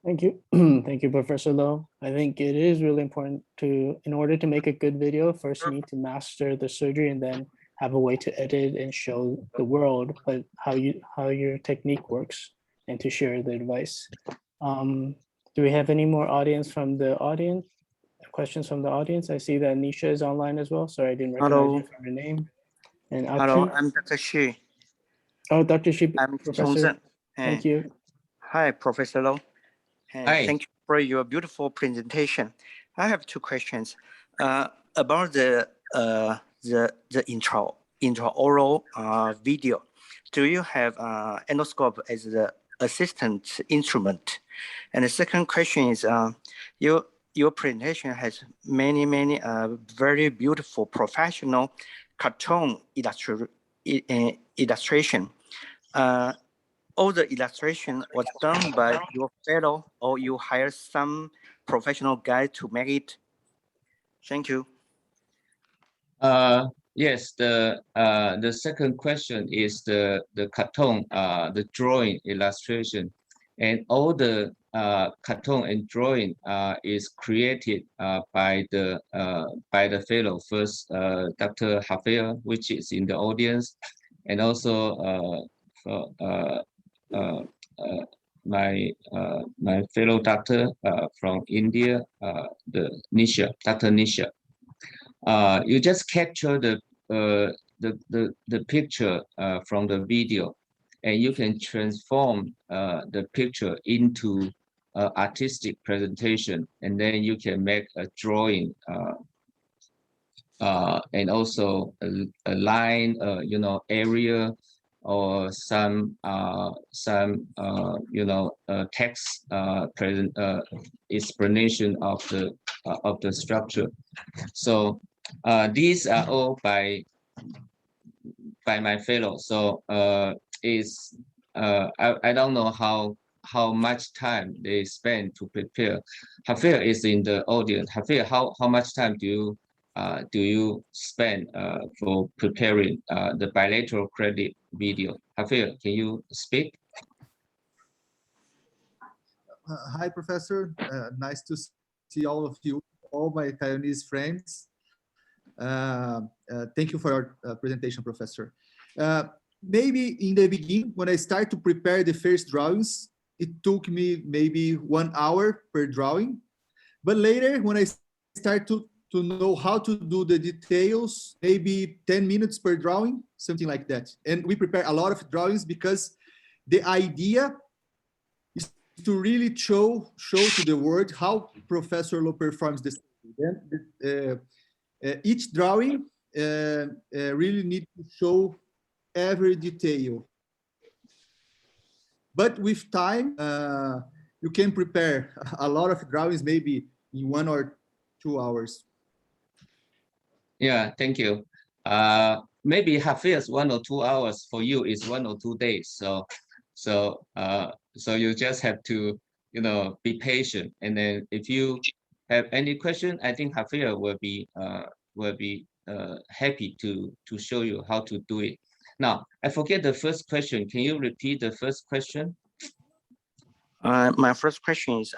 Speaker 1: Thank you. Thank you, Professor Low. I think it is really important to, in order to make a good video, first you need to master the surgery and then have a way to edit and show the world but how your technique works and to share the advice. Do we have any more audience from the audience? Questions from the audience? I see that Nisha is online as well. Sorry, I didn't recognize you from your name. And
Speaker 8: Hello, I'm Dr. Shi.
Speaker 1: Oh, Dr. Shi,
Speaker 8: I'm
Speaker 1: Professor. Thank you.
Speaker 8: Hi, Professor Low. And
Speaker 2: Hi.
Speaker 8: thank you for your beautiful presentation. I have two questions about the intraoral video. Do you have endoscope as the assistant instrument? And the second question is, your presentation has many very beautiful professional cartoon illustration. All the illustration was done by your fellow, or you hired some professional guy to make it? Thank you.
Speaker 2: Yes, the second question is the cartoon, the drawing illustration, and all the cartoon and drawing is created by the fellow first, Dr. Hafel, which is in the audience, and also my fellow doctor from India, Dr. Nisha. You just capture the picture from the video, and you can transform the picture into artistic presentation, and then you can make a drawing and also a line, area, or some text explanation of the structure. So these are all by my fellow. So I don't know how much time they spend to prepare. Hafir is in the audience. Hafir, how much time do you spend for preparing the bilateral credit video? Hafir, can you speak?
Speaker 9: Hi, Professor. Nice to see all of you, all my Taiwanese friends. Thank you for your presentation, Professor. Maybe in the beginning, when I start to prepare the first drawings, it took me maybe 1 hour per drawing. But later, when I start to know how to do the details, maybe 10 minutes per drawing, something like that. And we prepare a lot of drawings because the idea is to really show to the world how Professor Lo performs this. Then each drawing really needs to show every detail. But with time, you can prepare a lot of drawings, maybe in 1 or 2 hours.
Speaker 2: Yeah, thank you. Maybe Hafir's 1 or 2 hours for you is 1 or 2 days. So you just have to, be patient. And then if you have any question, I think Hafir will be happy to show you how to do it. Now, I forget the first question. Can you repeat the first question?
Speaker 8: My first question is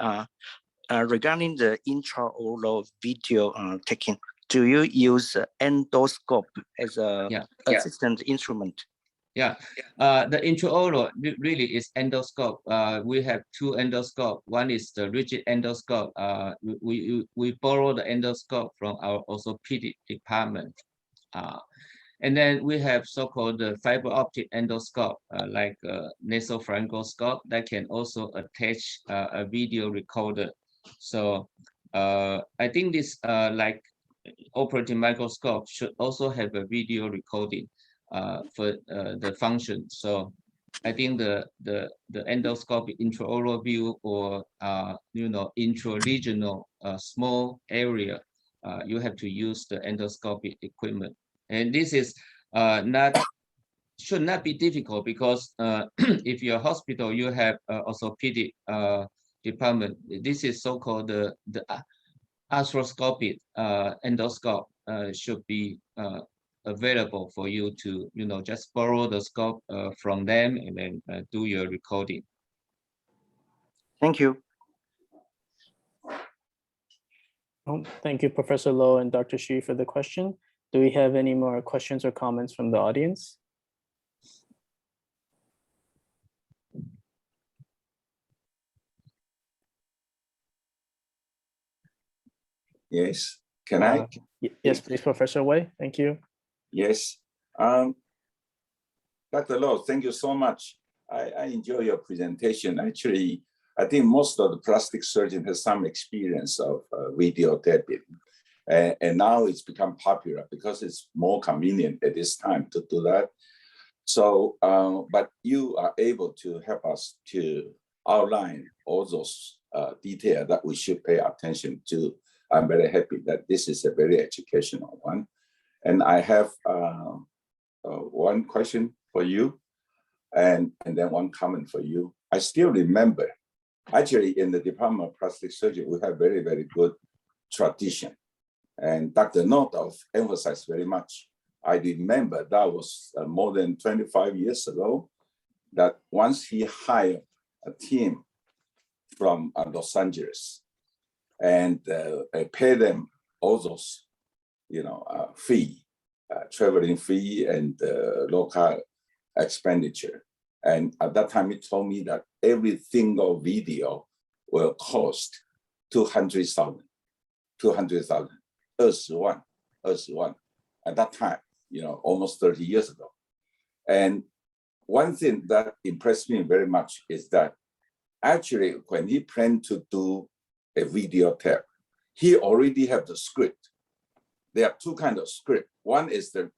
Speaker 8: regarding the intraoral video taking. Do you use endoscope as a assistant instrument?
Speaker 2: Yeah, the intraoral really is endoscope. We have 2 endoscope. One is the rigid endoscope. We borrow the endoscope from our orthopedic department. And then we have so-called the fiber optic endoscope, like nasopharyngoscope that can also attach a video recorder. So I think this like operating microscope should also have a video recording for the function. So I think the endoscopic intraoral view or intraregional small area, you have to use the endoscopic equipment. And this is should not be difficult because if your hospital you have orthopedic department, this is so-called the arthroscopic endoscope should be available for you to just borrow the scope from them and then do your recording.
Speaker 8: Thank you.
Speaker 1: Thank you, Professor Lo and Dr. Shi, for the question. Do we have any more questions or comments from the audience?
Speaker 10: Yes, can I?
Speaker 1: Yes, please, Professor Wei. Thank you.
Speaker 10: Yes. Dr. Lo, thank you so much. I enjoy your presentation. Actually, I think most of the plastic surgeon has some experience of video taping. And now it's become popular because it's more convenient at this time to do that. So, but you are able to help us to outline all those details that we should pay attention to. I'm very happy that this is a very educational one. And I have one question for you and then one comment for you. I still remember, actually in the Department of Plastic Surgery, we have very, very good tradition. And Dr. Nordhoff emphasized very much. I remember that was more than 25 years ago, that once he hired a team from Los Angeles and pay them all those, fee, traveling fee and local expenditure. And at that time, he told me that every single video will cost 200,000, 200,000, 20 万. At that time, you know, almost 30 years ago. And one thing that impressed me very much is that actually when he planned to do a video tape, he already have the script. There are two kinds of script. One is the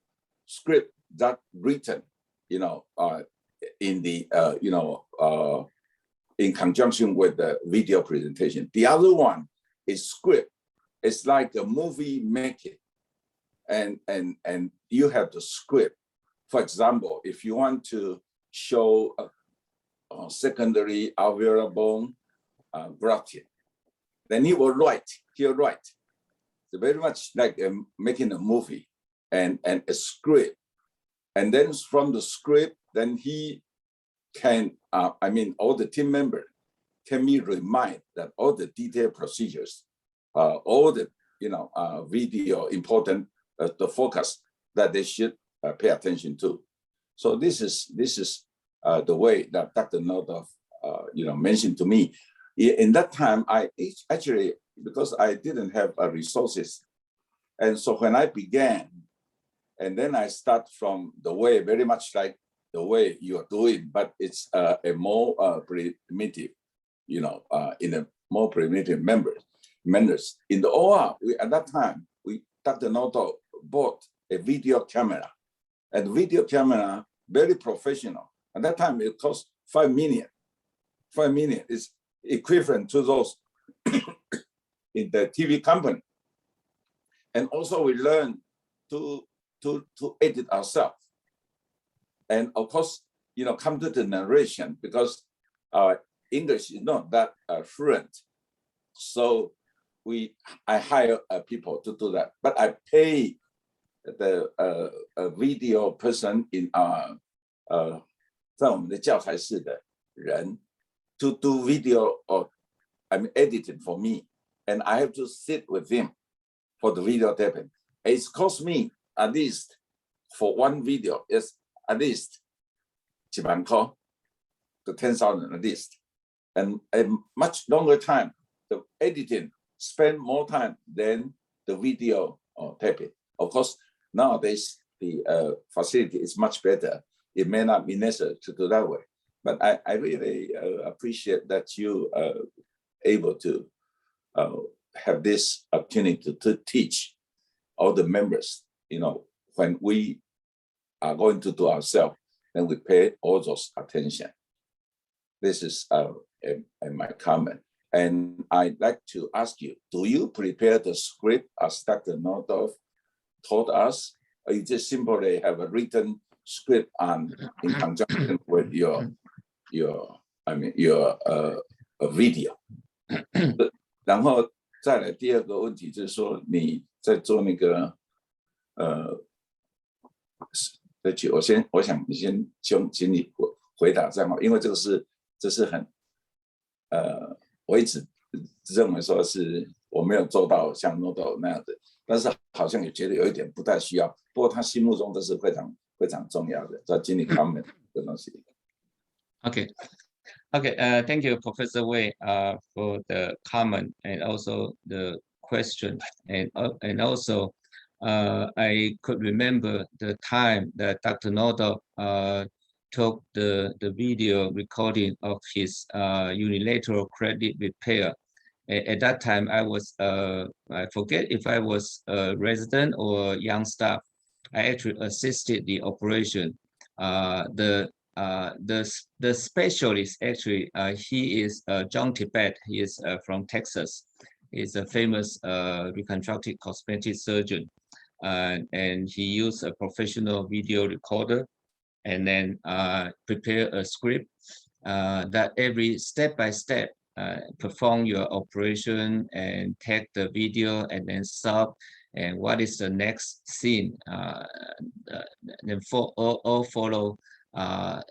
Speaker 10: script that written, you know, in the, in conjunction with the video presentation. The other one is script. It's like a movie making, and you have the script. For example, if you want to show a secondary alveolar bone grafting, then he will write. He'll write. So very much like making a movie and a script, and then from the script, then he can, all the team members can be reminded that all the detailed procedures, all the video important, the focus that they should pay attention to. So this is the way that Dr. Nodov mentioned to me. In that time, I actually, because I didn't have resources, and so when I began, and then I start from the way very much like the way you are doing, but it's a more primitive, in a more primitive manners. In the OR, at that time, Dr. Noto bought a video camera, and video camera, very professional. At that time, it cost 5 million. 5 million is equivalent to those in the TV company. And also we learned to edit ourselves. And of course, come to the narration, because our English is not that fluent. So I hire people to do that. But I pay the video person in our 在我们的教材室的人 to do video or editing for me, and I have to sit with him for the video taping. It's cost me at least for one video is at least 几万块 to 10,000 at least, and a much longer time. The editing spend more time than the video taping. Of course, nowadays the facility is much better. It may not be necessary to do that way, but I really appreciate that you are able to have this opportunity to teach all the members. When we are going to do ourselves, then we pay all those attention. This is my comment. And I'd like to ask you, do you prepare the script as Dr. Nordhoff taught us, or you just simply have a written script in conjunction with your video? 然后再来第二个问题就是说，你在做那个我想你先请你回答这样好，因为这是很我一直认为说是我没有做到像 Nodo 那样的，但是好像也觉得有一点不太需要，不过他心目中这是非常非常重要的，在经理 comment 的东西。
Speaker 2: Okay. Thank you, Professor Wei, for the comment and also the question, and also I could remember the time that Dr. Nodo took the video recording of his unilateral credit repair. At that time, I was I forget if I was a resident or young staff. I actually assisted the operation. The specialist actually he is John Tibet. He is from Texas. He's a famous reconstructive cosmetic surgeon, and he used a professional video recorder, and then prepare a script that every step by step perform your operation and take the video and then stop, and what is the next scene, then all follow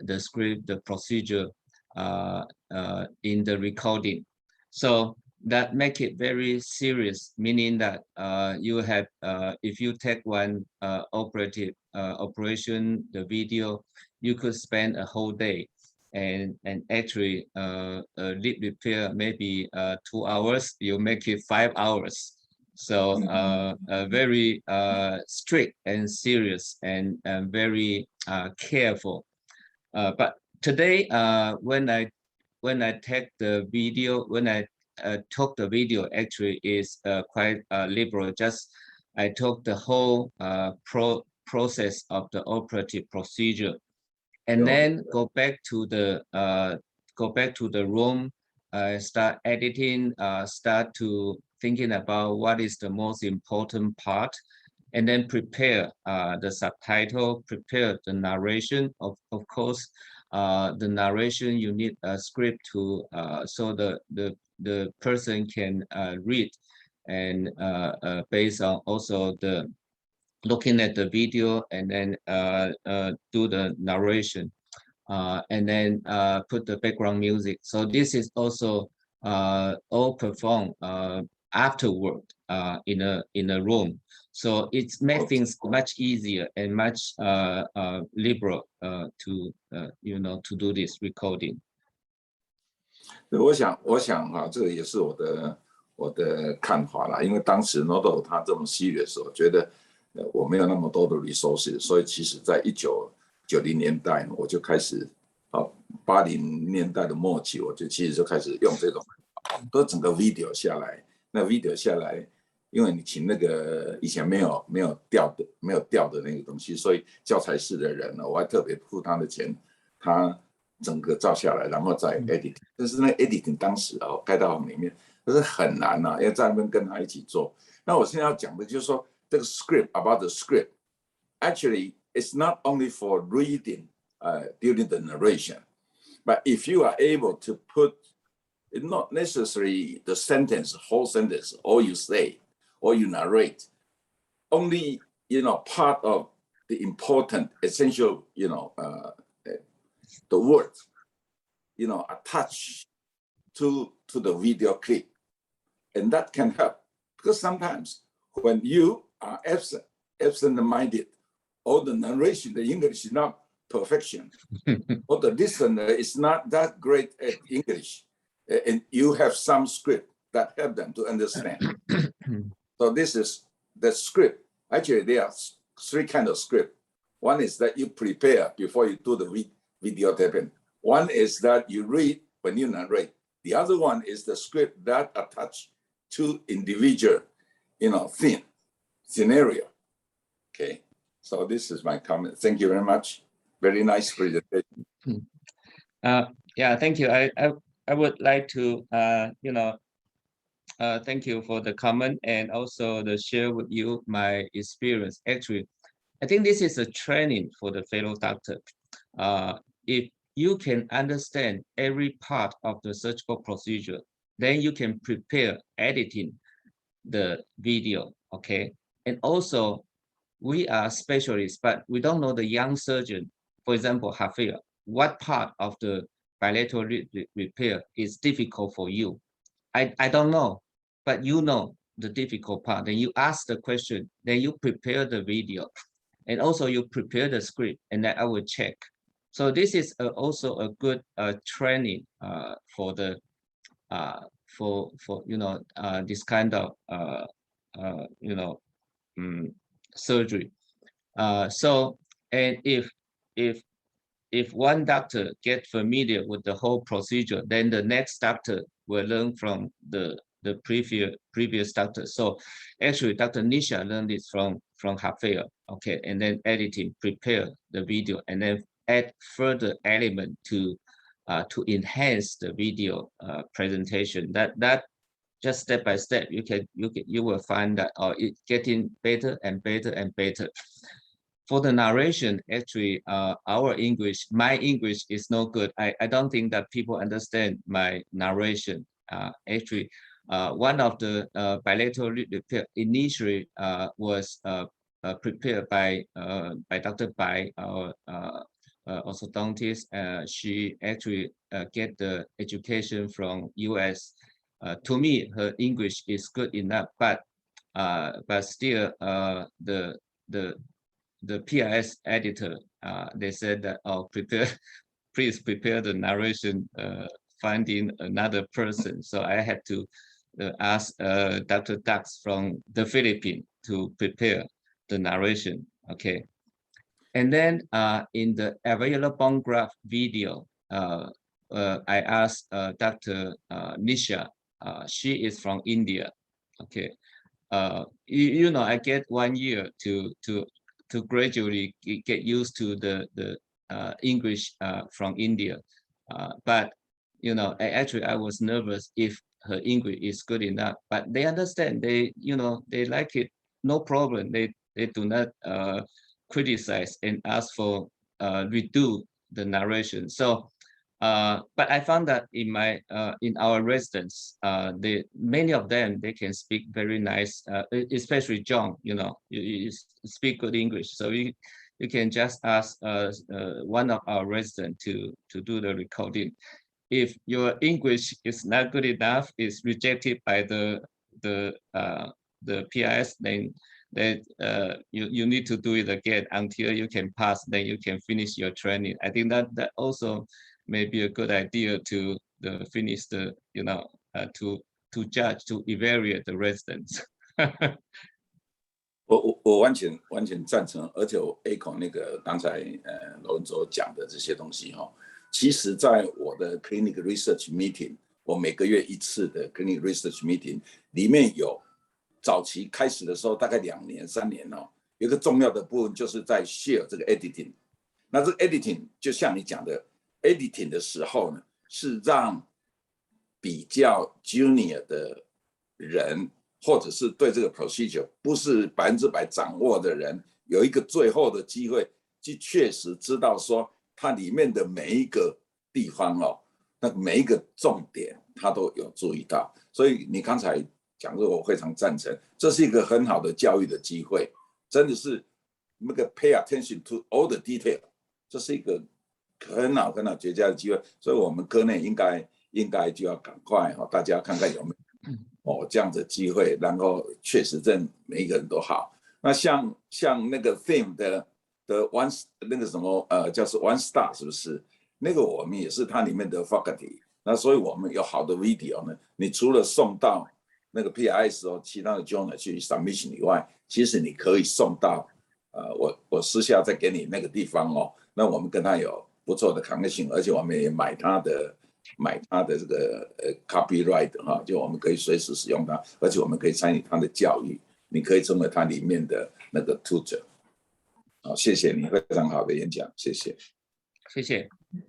Speaker 2: the script, the procedure in the recording. So that make it very serious, meaning that you have, if you take one operation, the video, you could spend a whole day and actually a lip repair maybe 2 hours, you make it 5 hours. So very strict and serious and very careful. But today, when I take the video, when I took the video, actually is quite liberal. Just I took the whole process of the operative procedure, and then go back to the room, start editing, start to thinking about what is the most important part, and then prepare the subtitle, prepare the narration. Of course, the narration, you need a script to so the person can read, and based on also the looking at the video, and then do the narration, and then put the background music. So this is also all performed afterward in a room. So it's make things much easier and much liberal to to do this recording.
Speaker 10: 我想啊，这个也是我的看法啦。因为当时 Nodo 他这么serious的时候，觉得我没有那么多的 resources， 所以其实在1990年代我就开始，80年代的末期，我就其实就开始用这种，都整个 video 下来。那 video 下来，因为你请那个以前没有调的那个东西，所以教材室的人呢，我还特别付他的钱，他整个照下来，然后再 edit。但是那 editing 当时盖到里面，可是很难啊，要在那边跟他一起做。那我现在要讲的就是说，这个 script about the script actually it's not only for reading during the narration, but if you are able to put not necessarily the whole sentence, or you say, or you narrate, only part of the important, essential, the words, attached to the video clip, and that can help, because sometimes when you are absent-minded, or the narration, the English is not perfection, or the listener is not that great at English, and you have some script that help them to understand. So this is the script. Actually, there are 3 kinds of script. One is that you prepare before you do the videotaping. One is that you read when you narrate. The other one is the script that attach to individual, scenario. Okay, so this is my comment. Thank you very much. Very nice presentation.
Speaker 2: Yeah, thank you. I would like to thank you for the comment, and also to share with you my experience. Actually, I think this is a training for the fellow doctor. If you can understand every part of the surgical procedure, then you can prepare editing the video, okay? And also, we are specialists, but we don't know the young surgeon, for example, Hafir, what part of the bilateral repair is difficult for you. I don't know, but you know the difficult part. Then you ask the question, then you prepare the video, and also you prepare the script, and then I will check. So this is also a good training for the for this kind of surgery. So, and if one doctor get familiar with the whole procedure, then the next doctor will learn from the previous doctor. So actually, Dr. Nisha learned this from Hafir, okay, and then editing, prepare the video, and then add further element to enhance the video presentation. That just step by step, you will find that it's getting better and better and better. For the narration, actually, my English is no good. I don't think that people understand my narration. Actually, one of the bilateral repair initially was prepared by Dr. Bai, our orthodontist. She actually get the education from US. To me, her English is good enough, but still, the PRS editor, they said that please prepare the narration, finding another person. So I had to ask Dr. Dax from the Philippines to prepare the narration. Okay. And then in the alveolar bone graft video, I asked Dr. Nisha. She is from India. Okay. You know, I get 1 year to gradually get used to the English from India. But you know, I was nervous if her English is good enough. But they understand. They, you know, they like it. No problem. They do not criticize and ask for redo the narration. So, but I found that in our residents, many of them, they can speak very nice, especially John. You know, you speak good English, so you can just ask one of our residents to do the recording. If your English is not good enough, is rejected by the PIS, then you need to do it again until you can pass. Then you can finish your training. I think that also may be a good idea to finish the, you know, to judge, to evaluate the residents.
Speaker 10: 我完全赞成，而且我 echo 那个刚才罗文所讲的这些东西哈。其实，在我的 clinic research meeting， 我每个月1次的 clinic research meeting 里面有早期开始的时候，大概2年3年哦，有一个重要的部分就是在 share 这个 editing。那这个 editing 就像你讲的 ，editing 的时候呢，是让比较 junior 的人，或者是对这个 procedure 不是100%掌握的人，有一个最后的机会，去确实知道说它里面的每一个地方哦，那每一个重点他都有注意到。所以你刚才讲的我非常赞成，这是一个很好的教育的机会，真的是那个 pay attention to all the detail， 这是一个很好绝佳的机会。所以我们科内应该就要赶快大家看看有没有这样的机会，然后确实让每一个人都好。那像那个 theme 的 one 那个什么叫是 one star 是不是？那个我们也是它里面的 faculty。那所以我们有好的 video 呢，你除了送到那个 PIS 其他的 journal 去 submission 以外，其实你可以送到我私下再给你那个地方那我们跟他有不错的 connection， 而且我们也买他的这个copyright 就我们可以随时使用它，而且我们可以参与他的教育，你可以成为它里面的那个 tutor。谢谢你非常好的演讲，谢谢。
Speaker 2: 谢谢。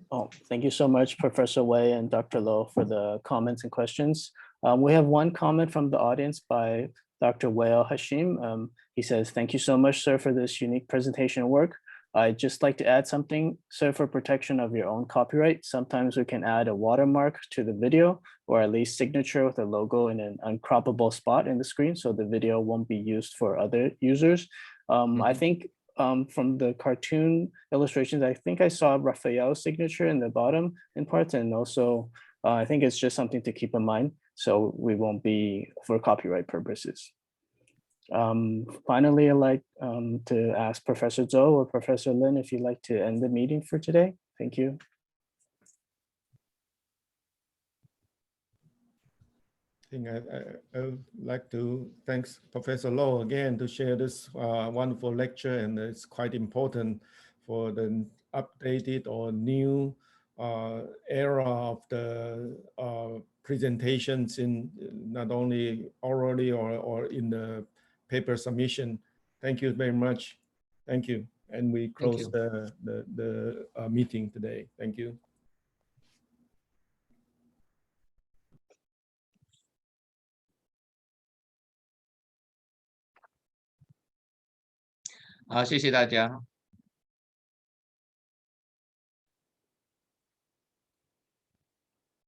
Speaker 1: Oh, thank you so much, Professor Wei and Dr. Lo, for the comments and questions. We have one comment from the audience by Dr. Wael Hashim. He says, "Thank you so much, sir, for this unique presentation work. I'd just like to add something, sir, for protection of your own copyright. Sometimes we can add a watermark to the video, or at least signature with a logo in an uncroppable spot in the screen, so the video won't be used for other users." I think from the cartoon illustrations, I think I saw Raphael's signature in the bottom in parts, and also I think it's just something to keep in mind, so we won't be for copyright purposes. Finally, I'd like to ask Professor Zhou or Professor Lin if you'd like to end the meeting for today. Thank you.
Speaker 7: I think I would like to thank Professor Lo again to share this wonderful lecture, and it's quite important for the updated or new era of the presentations in not only orally or in the paper submission. Thank you very much. Thank you. And we close the meeting today. Thank you.
Speaker 2: 好，谢谢大家。